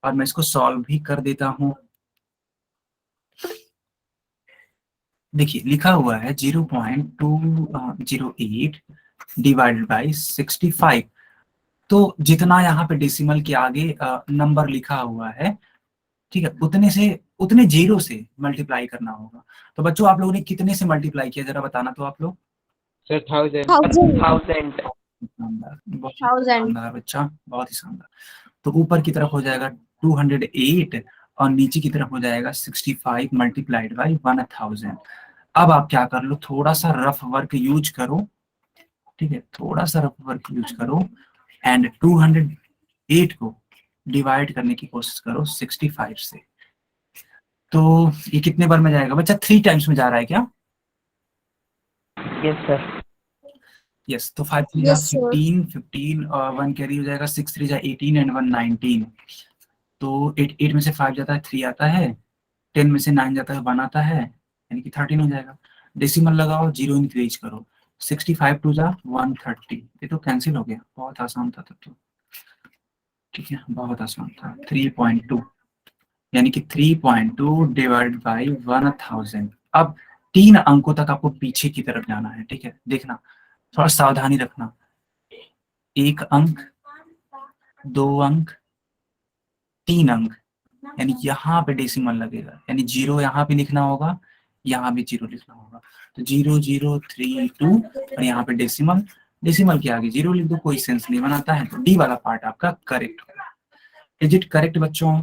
और मैं इसको सॉल्व भी कर देता हूँ। देखिए लिखा हुआ है 0.208 डिवाइडेड बाई 65, तो जितना यहाँ पे डेसिमल के आगे नंबर लिखा हुआ है, ठीक है, उतने जीरो से मल्टीप्लाई करना होगा। तो बच्चों आप लोगों ने कितने से मल्टीप्लाई किया, जरा बताना तो आप लोग। Sir, 1000. 1000. शानदार, बहुत ही 1000. शानदार बच्चा, बहुत ही शानदार। तो ऊपर की तरफ हो जाएगा 208 और नीचे की तरफ हो जाएगा 65 मल्टीप्लाइड बाई 1000। अब आप क्या कर लो, थोड़ा सा रफ वर्क यूज करो, ठीक है, थोड़ा सा रफ वर्क यूज करो एंड 208 को डिवाइड करने की कोशिश करो 65 से। तो ये कितने बार में जाएगा बच्चा, 3 टाइम्स में जा रहा है क्या? Yes, sir. यस, तो 5 3 Yes, sir. 15 और 1 कैरी हो जाएगा, 6 3 18 एंड 1 19। तो 8 में से 5 जाता है, 3 आता है, 10 में से 9 जाता है, 1 आता है, यानी कि 13 हो जाएगा। डेसिमल लगाओ, 0 इंक्रीज करो, 65 2 जा 130, ये तो कैंसिल हो गया, बहुत आसान था तब तो, ठीक है, बहुत आसान था। 3.2 यानी कि 3.2 डिवाइड बाई 1000। अब 3 अंकों तक आपको पीछे की तरफ जाना है, ठीक है, देखना, थोड़ा सावधानी रखना, 1 अंक, 2 अंक, 3 अंक, यानी यहाँ पे डेसिमल लगेगा, यानी 0 यहाँ पे लिखना होगा, यहाँ भी 0 लिखना होगा। तो 0 0 3 2 और यहाँ पे डेसिमल, डेसिमल के आगे 0 लिख दो, कोई सेंस नहीं बनाता है। तो डी वाला पार्ट आपका करेक्ट होगा। इज इट करेक्ट बच्चों?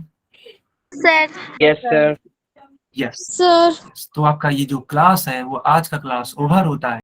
Sir. Yes, sir. Yes. Sir. तो आपका ये जो क्लास है वो आज का क्लास ओवर होता है।